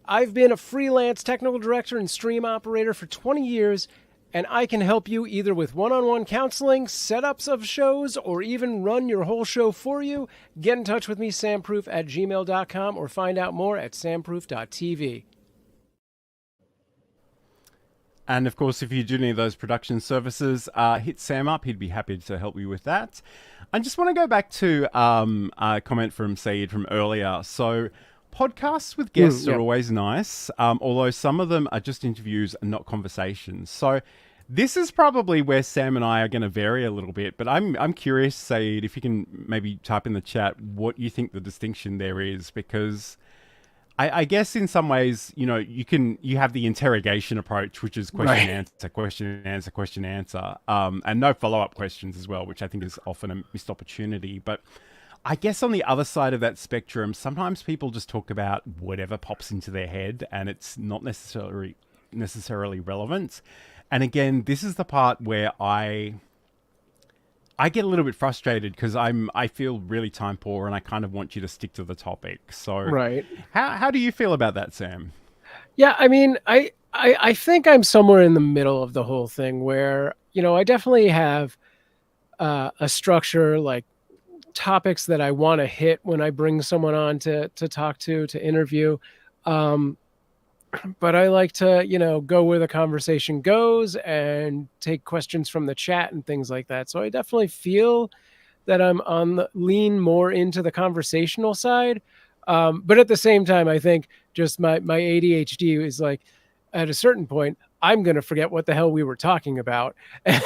Speaker 2: I've been a freelance technical director and stream operator for 20 years, and I can help you either with one-on-one counseling, setups of shows, or even run your whole show for you. Get in touch with me, samproof@gmail.com, or find out more at samproof.tv.
Speaker 1: And of course, if you do need those production services, hit Sam up. He'd be happy to help you with that. I just want to go back to a comment from Saeed from earlier. So podcasts with guests are always nice, although some of them are just interviews and not conversations. So this is probably where Sam and I are going to vary a little bit, but I'm curious, Saeed, if you can maybe type in the chat what you think the distinction there is, because I guess in some ways, you know, you have the interrogation approach, which is question, answer, question, answer, question, answer, and no follow-up questions as well, which I think is often a missed opportunity. But I guess on the other side of that spectrum, sometimes people just talk about whatever pops into their head and it's not necessarily relevant. And again, this is the part where I get a little bit frustrated because I feel really time poor and I kind of want you to stick to the topic. So how do you feel about that, Sam?
Speaker 2: Yeah, I mean, I think I'm somewhere in the middle of the whole thing where, you know, I definitely have a structure, like topics that I want to hit when I bring someone on to talk to interview. But I like to, you know, go where the conversation goes and take questions from the chat and things like that. So I definitely feel that I'm lean more into the conversational side. But at the same time, I think just my ADHD is like, at a certain point, I'm going to forget what the hell we were talking about. And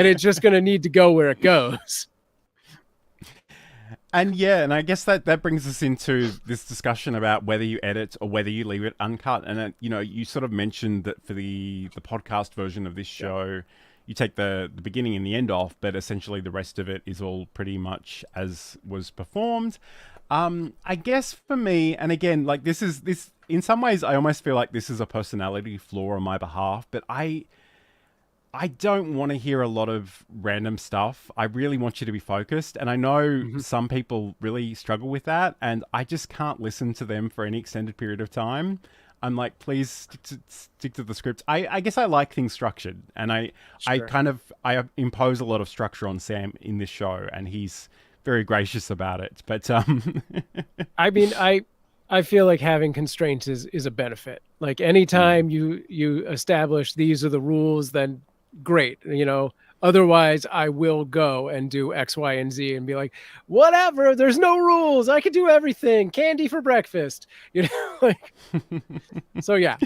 Speaker 2: it's just going to need to go where it goes.
Speaker 1: And yeah, and I guess that brings us into this discussion about whether you edit or whether you leave it uncut. And you know, you sort of mentioned that for the podcast version of this show, you take the beginning and the end off, but essentially the rest of it is all pretty much as was performed. I guess for me, and again, like this in some ways, I almost feel like this is a personality flaw on my behalf, but I don't want to hear a lot of random stuff. I really want you to be focused. And I know some people really struggle with that. And I just can't listen to them for any extended period of time. I'm like, please stick to the script. I guess I like things structured. And I impose a lot of structure on Sam in this show. And he's very gracious about it. But
Speaker 2: I mean, I feel like having constraints is a benefit. Like anytime you establish these are the rules, then great, you know, otherwise I will go and do X, Y, and Z and be like, whatever, there's no rules. I can do everything. Candy for breakfast, you know, like, so yeah,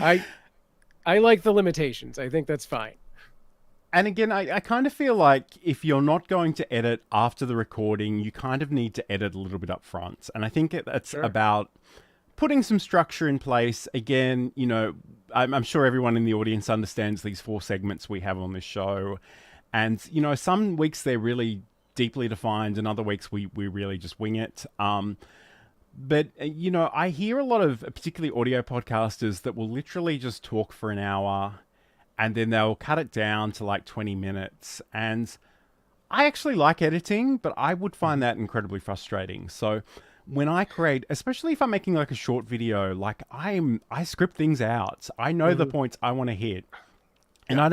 Speaker 2: I like the limitations. I think that's fine.
Speaker 1: And again, I kind of feel like if you're not going to edit after the recording, you kind of need to edit a little bit up front. And I think that's about putting some structure in place. Again, you know, I'm sure everyone in the audience understands these 4 segments we have on this show. And, you know, some weeks they're really deeply defined and other weeks we really just wing it. But, you know, I hear a lot of particularly audio podcasters that will literally just talk for an hour and then they'll cut it down to like 20 minutes. And I actually like editing, but I would find that incredibly frustrating. So when I create, especially if I'm making like a short video, like I script things out. I know the points I want to hit. And I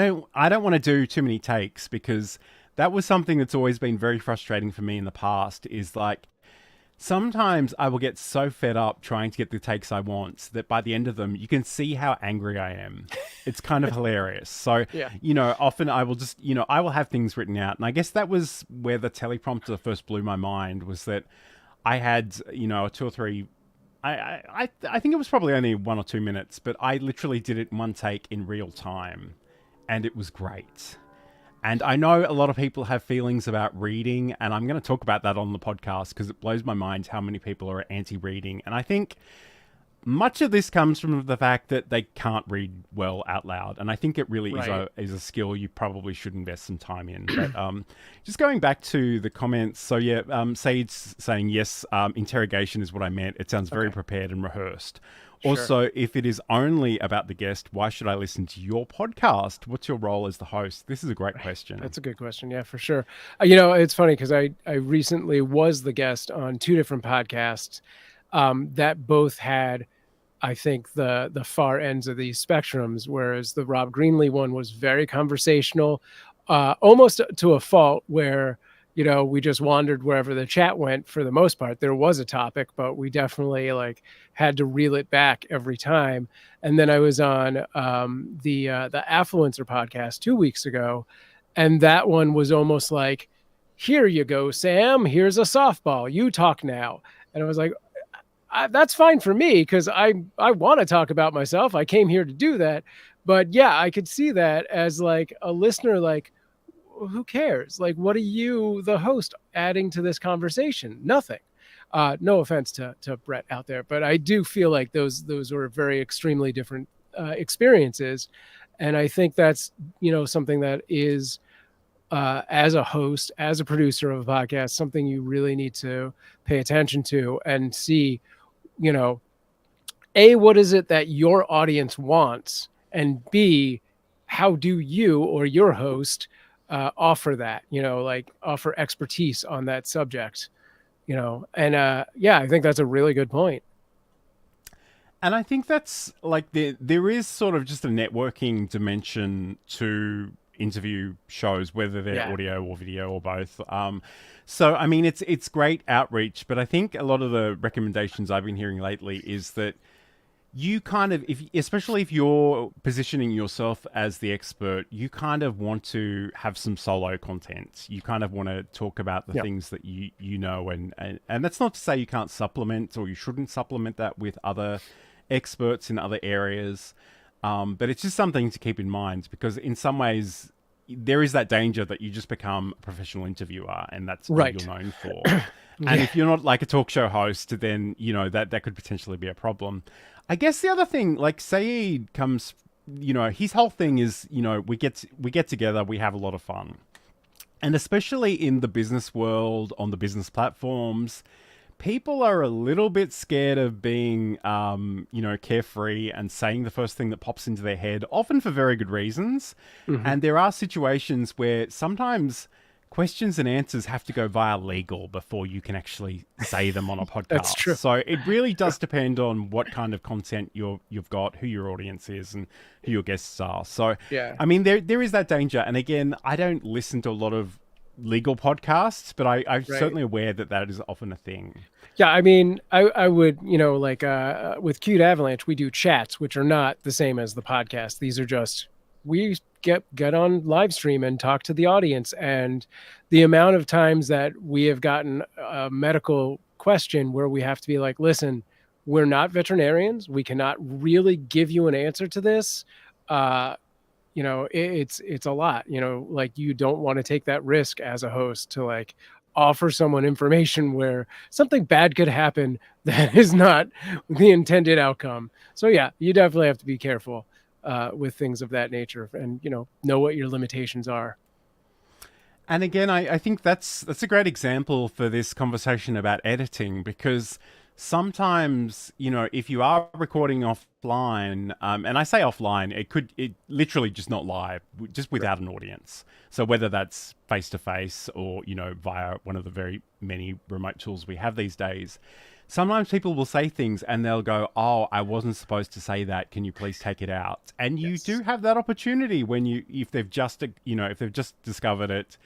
Speaker 1: don't want to do too many takes, because that was something that's always been very frustrating for me in the past, is like, sometimes I will get so fed up trying to get the takes I want that by the end of them, you can see how angry I am. It's kind of hilarious. So, you know, often I will just, you know, I will have things written out. And I guess that was where the teleprompter first blew my mind, was that I had, you know, 2 or 3, I think it was probably only 1 or 2 minutes, but I literally did it in one take in real time. And it was great. And I know a lot of people have feelings about reading, and I'm going to talk about that on the podcast because it blows my mind how many people are anti-reading. And I think much of this comes from the fact that they can't read well out loud. And I think it really is a skill you probably should invest some time in. But just going back to the comments. So yeah, Said's saying, yes, interrogation is what I meant. It sounds very prepared and rehearsed. Also, if it is only about the guest, why should I listen to your podcast? What's your role as the host? This is a great question.
Speaker 2: That's a good question. Yeah, for sure. You know, it's funny because I recently was the guest on 2 different podcasts that both had, I think, the far ends of these spectrums, whereas the Rob Greenlee one was very conversational, almost to a fault, where, you know, we just wandered wherever the chat went for the most part. There was a topic, but we definitely like had to reel it back every time. And then I was on the Affluencer podcast 2 weeks ago, and that one was almost like, here you go, Sam, here's a softball, you talk now. And I was like, that's fine for me, because I want to talk about myself. I came here to do that. But yeah, I could see that as like a listener, like, who cares? Like, what are you, the host, adding to this conversation? Nothing. No offense to Brett out there, but I do feel like those were very extremely different experiences. And I think that's, you know, something that is, as a host, as a producer of a podcast, something you really need to pay attention to and see, you know, A, what is it that your audience wants? And B, how do you or your host offer that, you know, like offer expertise on that subject, you know? And yeah, I think that's a really good point.
Speaker 1: And I think that's like there is sort of just a networking dimension to interview shows, whether they're audio or video or both. So, I mean, it's great outreach, but I think a lot of the recommendations I've been hearing lately is that you kind of, especially if you're positioning yourself as the expert, you kind of want to have some solo content. You kind of want to talk about the things that you know, and that's not to say you can't supplement or you shouldn't supplement that with other experts in other areas. But it's just something to keep in mind, because in some ways there is that danger that you just become a professional interviewer and that's what you're known for. And if you're not like a talk show host, then, you know, that could potentially be a problem. I guess the other thing, like Said comes, you know, his whole thing is, you know, we get together, we have a lot of fun. And especially in the business world, on the business platforms, people are a little bit scared of being, you know, carefree and saying the first thing that pops into their head, often for very good reasons. And there are situations where sometimes questions and answers have to go via legal before you can actually say them on a podcast.
Speaker 2: That's true.
Speaker 1: So it really does depend on what kind of content you've got, who your audience is, and who your guests are. So, I mean, there is that danger. And again, I don't listen to a lot of legal podcasts, but I'm certainly aware that is often a thing.
Speaker 2: Yeah, I mean, I would, you know, like with Cuteavalanche, we do chats, which are not the same as the podcast. These are just, we get on live stream and talk to the audience. And the amount of times that we have gotten a medical question where we have to be like, listen, we're not veterinarians. We cannot really give you an answer to this. You know, it's a lot, you know, like you don't want to take that risk as a host to like offer someone information where something bad could happen that is not the intended outcome. So yeah, you definitely have to be careful with things of that nature, and know what your limitations are.
Speaker 1: And again, I think that's a great example for this conversation about editing, because sometimes, if you are recording offline, and I say offline, it literally just not live, just without an audience. So whether that's face to face or, via one of the very many remote tools we have these days, sometimes people will say things and they'll go, "Oh, I wasn't supposed to say that. Can you please take it out?" And you do have that opportunity if they've just discovered it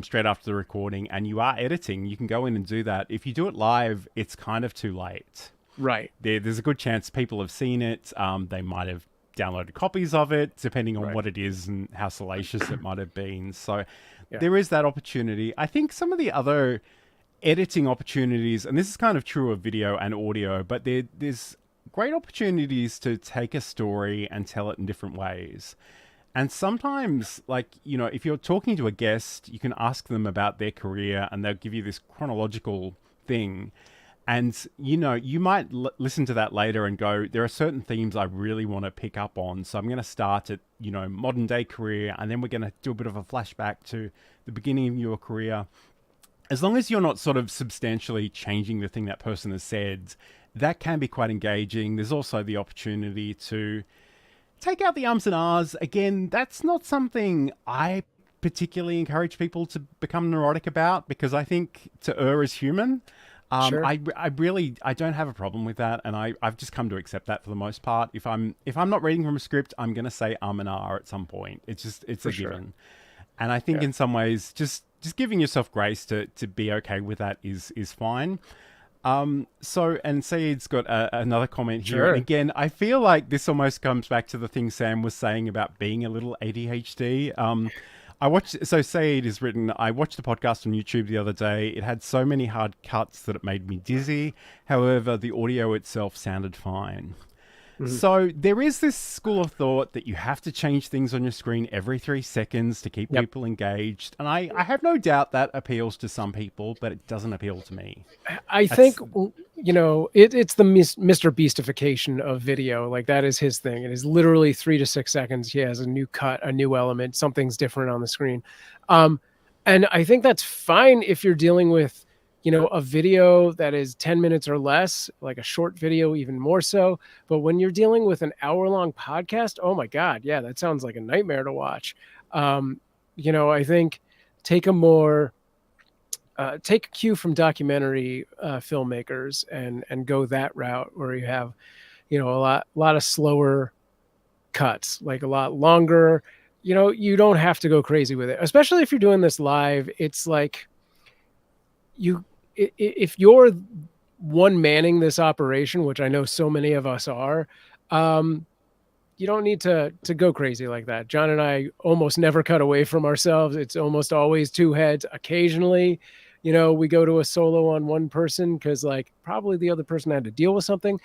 Speaker 1: straight after the recording and you are editing, you can go in and do that. If you do it live, it's kind of too late.
Speaker 2: Right.
Speaker 1: There's a good chance people have seen it. They might have downloaded copies of it, depending on what it is and how salacious it might have been. So there is that opportunity. I think some of the other editing opportunities, and this is kind of true of video and audio, but there's great opportunities to take a story and tell it in different ways. And sometimes, if you're talking to a guest, you can ask them about their career and they'll give you this chronological thing. And, you might listen to that later and go, there are certain themes I really want to pick up on. So I'm going to start at, modern day career, and then we're going to do a bit of a flashback to the beginning of your career. As long as you're not sort of substantially changing the thing that person has said, that can be quite engaging. There's also the opportunity to take out the ums and ahs. Again, that's not something I particularly encourage people to become neurotic about, because I think to err is human.
Speaker 2: Sure.
Speaker 1: I don't have a problem with that, and I've just come to accept that for the most part. If I'm not reading from a script, I'm going to say and ah at some point. It's a given. And I think in some ways, just giving yourself grace to be okay with that is fine. And Saeed's got another comment here.
Speaker 2: Sure.
Speaker 1: And again, I feel like this almost comes back to the thing Sam was saying about being a little ADHD. Saeed has written, I watched the podcast on YouTube the other day. It had so many hard cuts that it made me dizzy. However, the audio itself sounded fine. So there is this school of thought that you have to change things on your screen every 3 seconds to keep people engaged. And I have no doubt that appeals to some people, but it doesn't appeal to me.
Speaker 2: I think, it's the Mr. Beastification of video. Like, that is his thing. It is literally 3 to 6 seconds. He has a new cut, a new element, something's different on the screen. And I think that's fine if you're dealing with, a video that is 10 minutes or less, like a short video, even more so. But when you're dealing with an hour-long podcast, oh my God, yeah, that sounds like a nightmare to watch. I think take a cue from documentary filmmakers and go that route, where you have, a lot of slower cuts, like a lot longer. You don't have to go crazy with it, especially if you're doing this live. It's like if you're one manning this operation, which I know so many of us are, you don't need to go crazy like that. John and I almost never cut away from ourselves. It's almost always two heads. Occasionally, we go to a solo on one person because probably the other person had to deal with something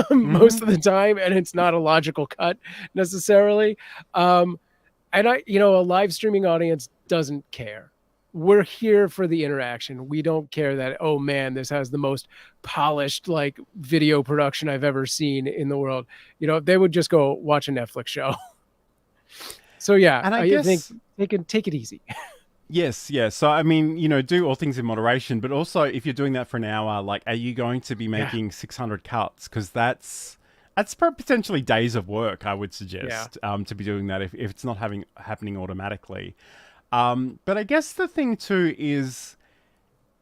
Speaker 2: most of the time, and it's not a logical cut necessarily. And a live streaming audience doesn't care. We're here for the interaction. We don't care that, oh man, this has the most polished video production I've ever seen in the world. They would just go watch a Netflix show. So yeah,
Speaker 1: and I
Speaker 2: think they can take it easy.
Speaker 1: Yes. So, I mean, do all things in moderation, but also if you're doing that for an hour, are you going to be making 600 cuts? Because that's potentially days of work, I would suggest, to be doing that if it's not happening automatically. But I guess the thing too is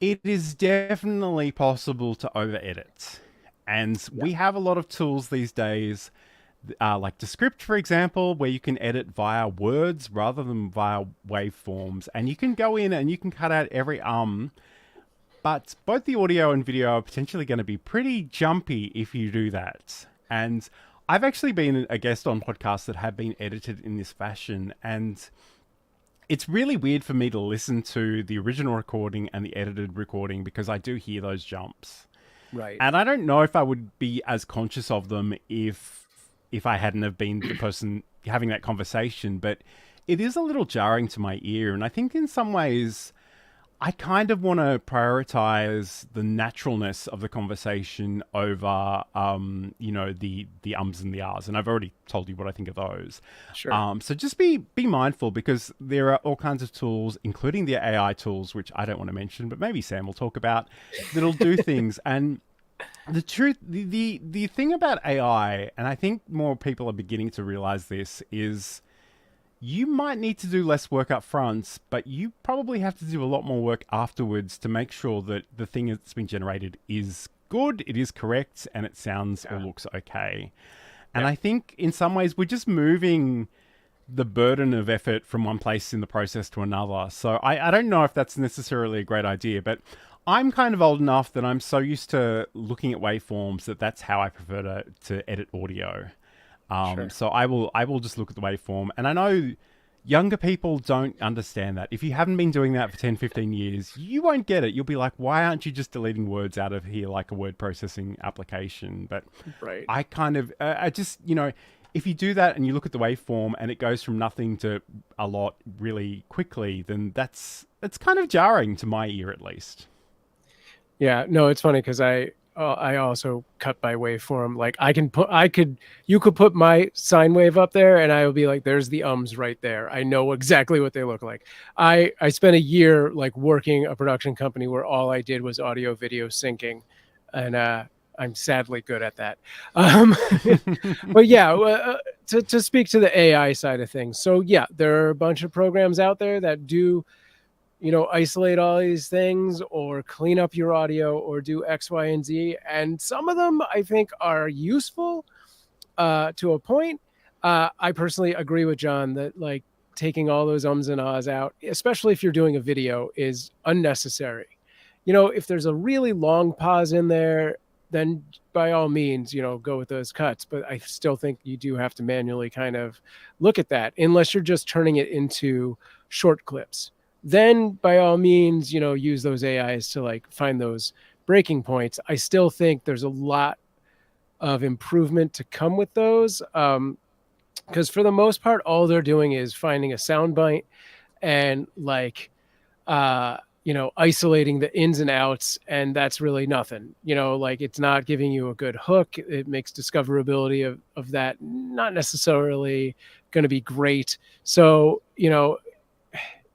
Speaker 1: it is definitely possible to over edit. And we have a lot of tools these days, like Descript, for example, where you can edit via words rather than via waveforms. And you can go in and you can cut out every but both the audio and video are potentially going to be pretty jumpy if you do that. And I've actually been a guest on podcasts that have been edited in this fashion, and it's really weird for me to listen to the original recording and the edited recording because I do hear those jumps.
Speaker 2: Right.
Speaker 1: And I don't know if I would be as conscious of them if I hadn't have been the person having that conversation, but it is a little jarring to my ear. And I think in some ways I kind of want to prioritize the naturalness of the conversation over, the ums and the ahs. And I've already told you what I think of those.
Speaker 2: Sure.
Speaker 1: So just be mindful, because there are all kinds of tools, including the AI tools, which I don't want to mention, but maybe Sam will talk about, that'll do things. And the truth, the thing about AI, and I think more people are beginning to realize this, is you might need to do less work up front, but you probably have to do a lot more work afterwards to make sure that the thing that's been generated is good, it is correct, and it sounds or looks okay. And I think in some ways we're just moving the burden of effort from one place in the process to another. So I don't know if that's necessarily a great idea, but I'm kind of old enough that I'm so used to looking at waveforms that that's how I prefer to edit audio.
Speaker 2: Sure.
Speaker 1: So I will just look at the waveform. And I know younger people don't understand that. If you haven't been doing that for 10, 15 years, you won't get it. You'll be like, why aren't you just deleting words out of here like a word processing application? But
Speaker 2: Right.
Speaker 1: I kind of, I just, if you do that and you look at the waveform and it goes from nothing to a lot really quickly, then it's kind of jarring to my ear, at least.
Speaker 2: Yeah, no, it's funny because I also cut by waveform. Like you could put my sine wave up there, and I will be like, "There's the ums right there. I know exactly what they look like." I spent a year like working a production company where all I did was audio video syncing, and I'm sadly good at that. But yeah, to speak to the AI side of things, so yeah, there are a bunch of programs out there that do, isolate all these things or clean up your audio or do X, Y, and Z. And some of them I think are useful to a point. I personally agree with John that like taking all those ums and ahs out, especially if you're doing a video, is unnecessary. If there's a really long pause in there, then by all means, go with those cuts. But I still think you do have to manually kind of look at that, unless you're just turning it into short clips. Then by all means, use those AIs to like find those breaking points. I still think there's a lot of improvement to come with those. Because for the most part, all they're doing is finding a sound bite and like, isolating the ins and outs. And that's really nothing, like it's not giving you a good hook. It makes discoverability of that not necessarily going to be great. So,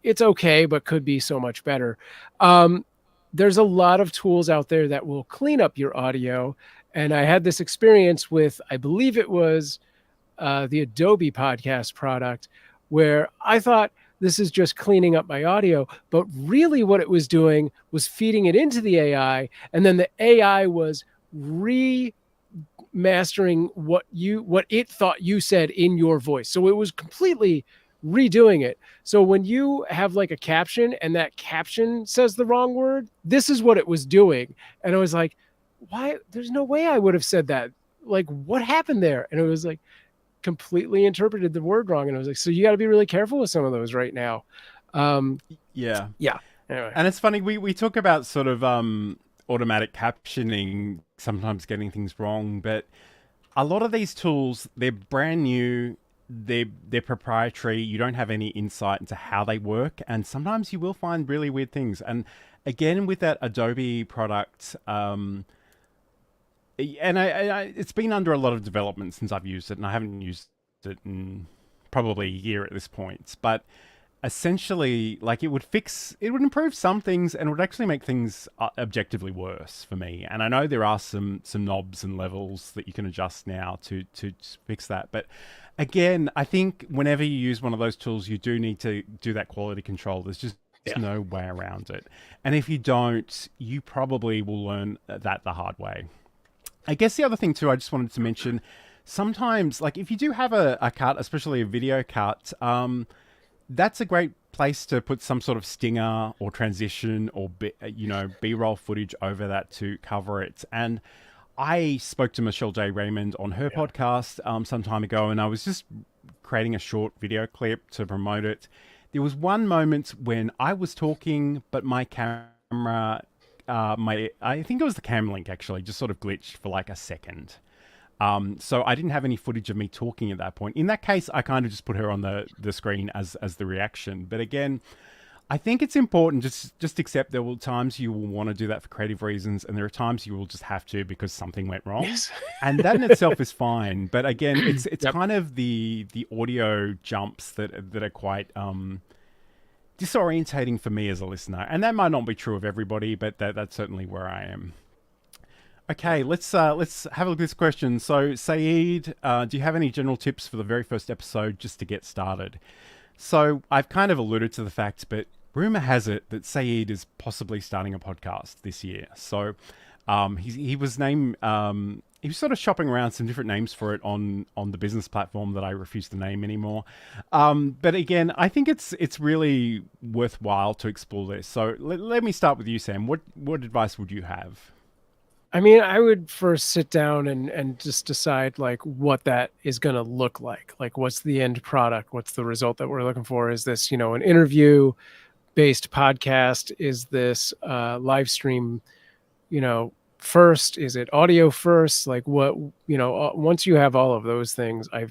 Speaker 2: it's okay, but could be so much better. There's a lot of tools out there that will clean up your audio. And I had this experience with, I believe it was the Adobe podcast product, where I thought this is just cleaning up my audio. But really what it was doing was feeding it into the AI. And then the AI was remastering what it thought you said in your voice. So it was completely redoing it. So when you have like a caption and that caption says the wrong word, this is what it was doing. And I was like, why? There's no way I would have said that. Like, what happened there? And it was like completely interpreted the word wrong. And I was like, so you got to be really careful with some of those right now.
Speaker 1: Yeah.
Speaker 2: Anyway.
Speaker 1: And it's funny, we talk about sort of automatic captioning sometimes getting things wrong, but a lot of these tools, they're brand new. They're proprietary. You don't have any insight into how they work, and sometimes you will find really weird things. And again, with that Adobe product, and it's been under a lot of development since I've used it, and I haven't used it in probably a year at this point. But essentially, like it would improve some things, and it would actually make things objectively worse for me. And I know there are some knobs and levels that you can adjust now to fix that, but again, I think whenever you use one of those tools, you do need to do that quality control. There's just no way around it. And if you don't, you probably will learn that the hard way. I guess the other thing too, I just wanted to mention, sometimes, like if you do have a cut, especially a video cut, that's a great place to put some sort of stinger or transition or B-roll footage over that to cover it. And I spoke to Michelle J. Raymond on her podcast some time ago, and I was just creating a short video clip to promote it. There was one moment when I was talking, but my camera, I think it was the cam link actually, just sort of glitched for like a second. So I didn't have any footage of me talking at that point. In that case, I kind of just put her on the screen as the reaction. But again, I think it's important just accept there will times you will want to do that for creative reasons, and there are times you will just have to because something went wrong.
Speaker 2: Yes.
Speaker 1: And that in itself is fine. But again, it's
Speaker 2: Yep.
Speaker 1: kind of the audio jumps that are quite disorientating for me as a listener. And that might not be true of everybody, but that's certainly where I am. Okay, let's have a look at this question. So, Saeed, do you have any general tips for the very first episode just to get started? So, I've kind of alluded to the fact, but rumor has it that Saeed is possibly starting a podcast this year. So, he was named. He was sort of shopping around some different names for it on the business platform that I refuse to name anymore. But again, I think it's really worthwhile to explore this. So, let me start with you, Sam. What advice would you have?
Speaker 2: I mean, I would first sit down and just decide like what that is going to look like. Like, what's the end product? What's the result that we're looking for? Is this, an interview based podcast? Is this live stream, first? Is it audio first? Like what, once you have all of those things, I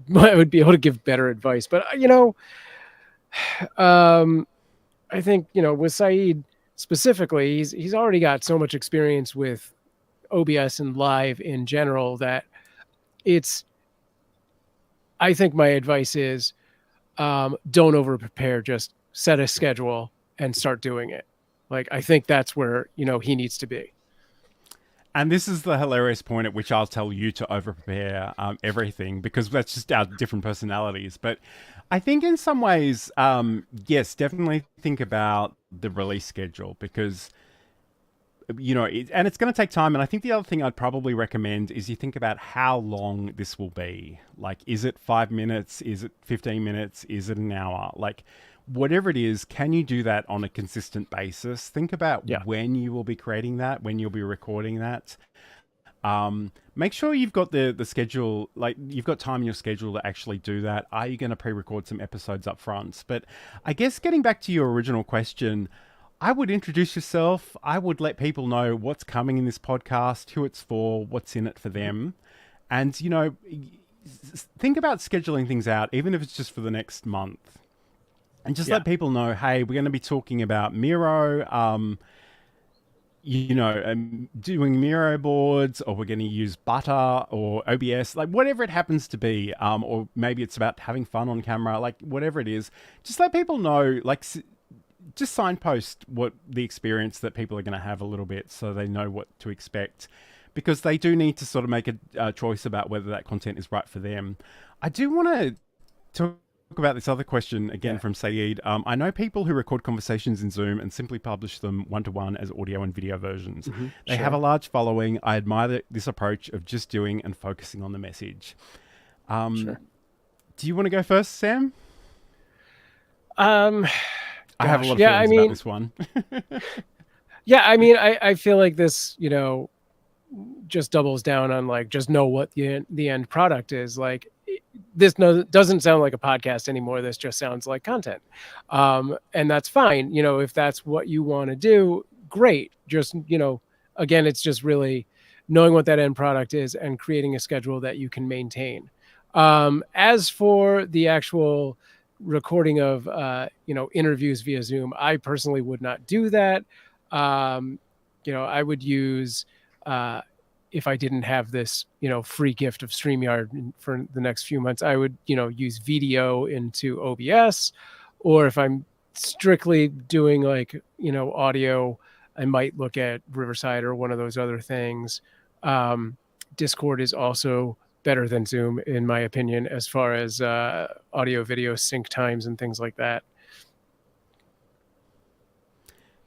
Speaker 2: would be able to give better advice. But, I think, with Saeed specifically, he's already got so much experience with OBS and live in general that I think my advice is don't over prepare, just set a schedule and start doing it. Like, I think that's where, he needs to be.
Speaker 1: And this is the hilarious point at which I'll tell you to over-prepare everything, because that's just our different personalities. But I think in some ways, yes, definitely think about the release schedule, because, and it's going to take time. And I think the other thing I'd probably recommend is you think about how long this will be. Like, is it 5 minutes? Is it 15 minutes? Is it an hour? Like, whatever it is, can you do that on a consistent basis? Think about when you will be creating that, when you'll be recording that. Make sure you've got the schedule, like you've got time in your schedule to actually do that. Are you going to pre-record some episodes up front? But I guess getting back to your original question, I would introduce yourself. I would let people know what's coming in this podcast, who it's for, what's in it for them. And, think about scheduling things out, even if it's just for the next month. And just let people know, hey, we're going to be talking about Miro, doing Miro boards, or we're going to use Butter or OBS, like whatever it happens to be. Or maybe it's about having fun on camera, like whatever it is. Just let people know, like, just signpost what the experience that people are going to have a little bit, so they know what to expect, because they do need to sort of make a choice about whether that content is right for them. I do want to talk about this other question again from Saeed. I know people who record conversations in Zoom and simply publish them one-to-one as audio and video versions. They have a large following. I admire this approach of just doing and focusing on the message. Do you want to go first, Sam? I have a lot of feelings about this one.
Speaker 2: I feel like this, just doubles down on like, just know what the end product is. Like, this doesn't sound like a podcast anymore. This just sounds like content. And that's fine. If that's what you want to do, great. Just, again, it's just really knowing what that end product is and creating a schedule that you can maintain. As for the actual recording of, interviews via Zoom, I personally would not do that. I would use, if I didn't have this, free gift of StreamYard for the next few months, I would, use video into OBS, or if I'm strictly doing like, audio, I might look at Riverside or one of those other things. Discord is also better than Zoom, in my opinion, as far as audio video sync times and things like that.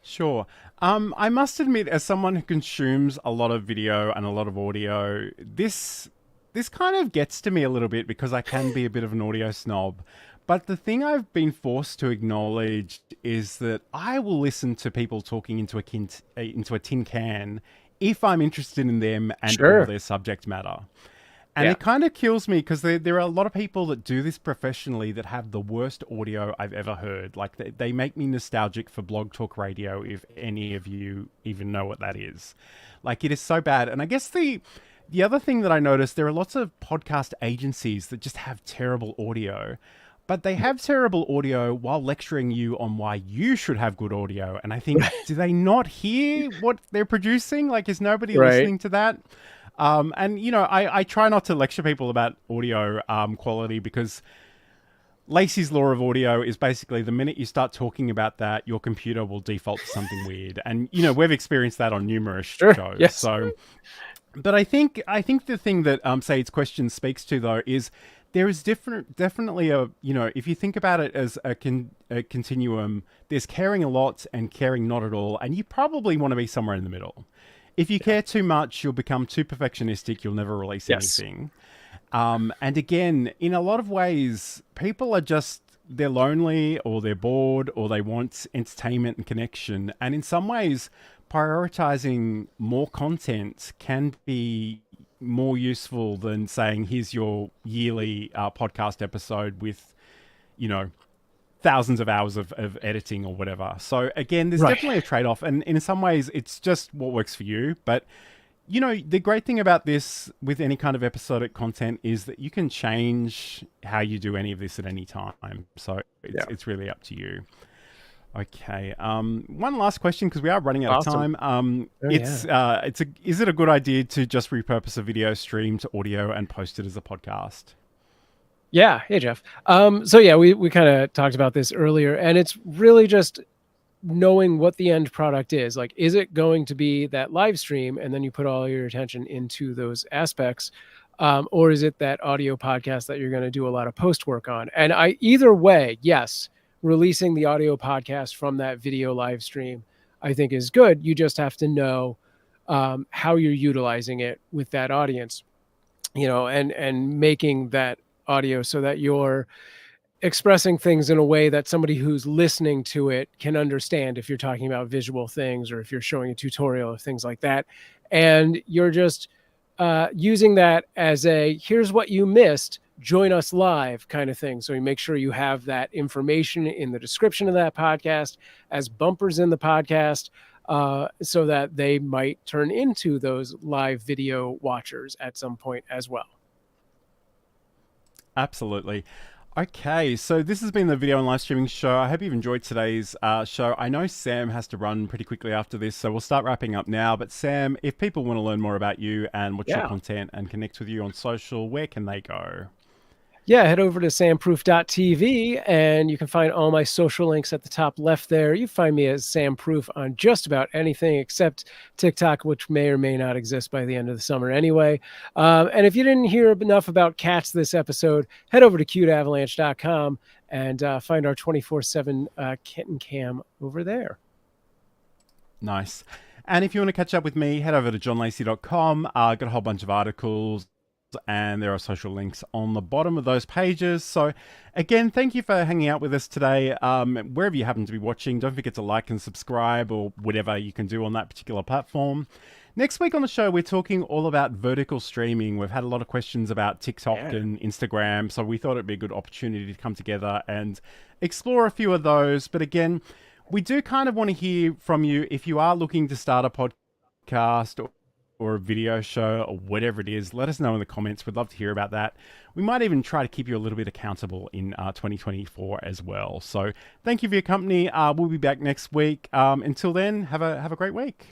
Speaker 1: Sure. I must admit, as someone who consumes a lot of video and a lot of audio, this kind of gets to me a little bit, because I can be a bit of an audio snob. But the thing I've been forced to acknowledge is that I will listen to people talking into a tin can if I'm interested in them and all their subject matter. And it kind of kills me, because there are a lot of people that do this professionally that have the worst audio I've ever heard. Like, they make me nostalgic for Blog Talk Radio, if any of you even know what that is. Like, it is so bad. And I guess the other thing that I noticed, there are lots of podcast agencies that just have terrible audio. but they have terrible audio while lecturing you on why you should have good audio. And I think, do they not hear what they're producing? Like, is nobody
Speaker 2: Right.
Speaker 1: listening to that? And, you know, I try not to lecture people about audio quality, because Lacy's law of audio is basically the minute you start talking about that, your computer will default to something weird. And, you know, we've experienced that on numerous shows.
Speaker 2: Yes.
Speaker 1: So, but I think the thing that Said's question speaks to, though, is there is definitely a, you know, if you think about it as a continuum, there's caring a lot and caring not at all, and you probably want to be somewhere in the middle. If you care too much, you'll become too perfectionistic. You'll never release anything. And again, in a lot of ways, people are just, they're lonely, or they're bored, or they want entertainment and connection. And in some ways, prioritizing more content can be more useful than saying, here's your yearly podcast episode with, you know, thousands of hours of editing or whatever. So again, there's definitely a trade-off. And in some ways, it's just what works for you. But, you know, the great thing about this with any kind of episodic content is that you can change how you do any of this at any time. So it's really up to you. Okay. One last question, because we are running out of time. Is it a good idea to just repurpose a video stream to audio and post it as a podcast?
Speaker 2: Yeah. Hey, Jeff. So yeah, we kind of talked about this earlier, and it's really just knowing what the end product is. Like, is it going to be that live stream and then you put all your attention into those aspects? Or is it that audio podcast that you're going to do a lot of post work on? And either way, yes, releasing the audio podcast from that video live stream, I think, is good. You just have to know how you're utilizing it with that audience, you know, and making that audio so that you're expressing things in a way that somebody who's listening to it can understand, if you're talking about visual things or if you're showing a tutorial or things like that. And you're just using that as a, here's what you missed, join us live kind of thing. So you make sure you have that information in the description of that podcast as bumpers in the podcast, so that they might turn into those live video watchers at some point as well.
Speaker 1: Absolutely. Okay, so this has been the video and live streaming show. I hope you've enjoyed today's show. I know Sam has to run pretty quickly after this, so we'll start wrapping up now. But Sam, if people want to learn more about you and what's your content and connect with you on social, where can they go?
Speaker 2: Yeah, head over to SAmProof.tv and you can find all my social links at the top left there. You find me as SAmProof on just about anything except TikTok, which may or may not exist by the end of the summer anyway. And if you didn't hear enough about cats this episode, head over to Cuteavalanche.com and find our 24/7 kitten cam over there.
Speaker 1: Nice. And if you want to catch up with me, head over to johnlacy.com. Got a whole bunch of articles, and there are social links on the bottom of those pages. So again, thank you for hanging out with us today. Wherever you happen to be watching, don't forget to like and subscribe, or whatever you can do on that particular platform. Next week on the show, we're talking all about vertical streaming. We've had a lot of questions about TikTok and Instagram, so we thought it'd be a good opportunity to come together and explore a few of those. But again, we do kind of want to hear from you if you are looking to start a podcast or a video show or whatever it is. Let us know in the comments. We'd love to hear about that. We might even try to keep you a little bit accountable in 2024 as well. So thank you for your company. We'll be back next week. Until then, have a great week.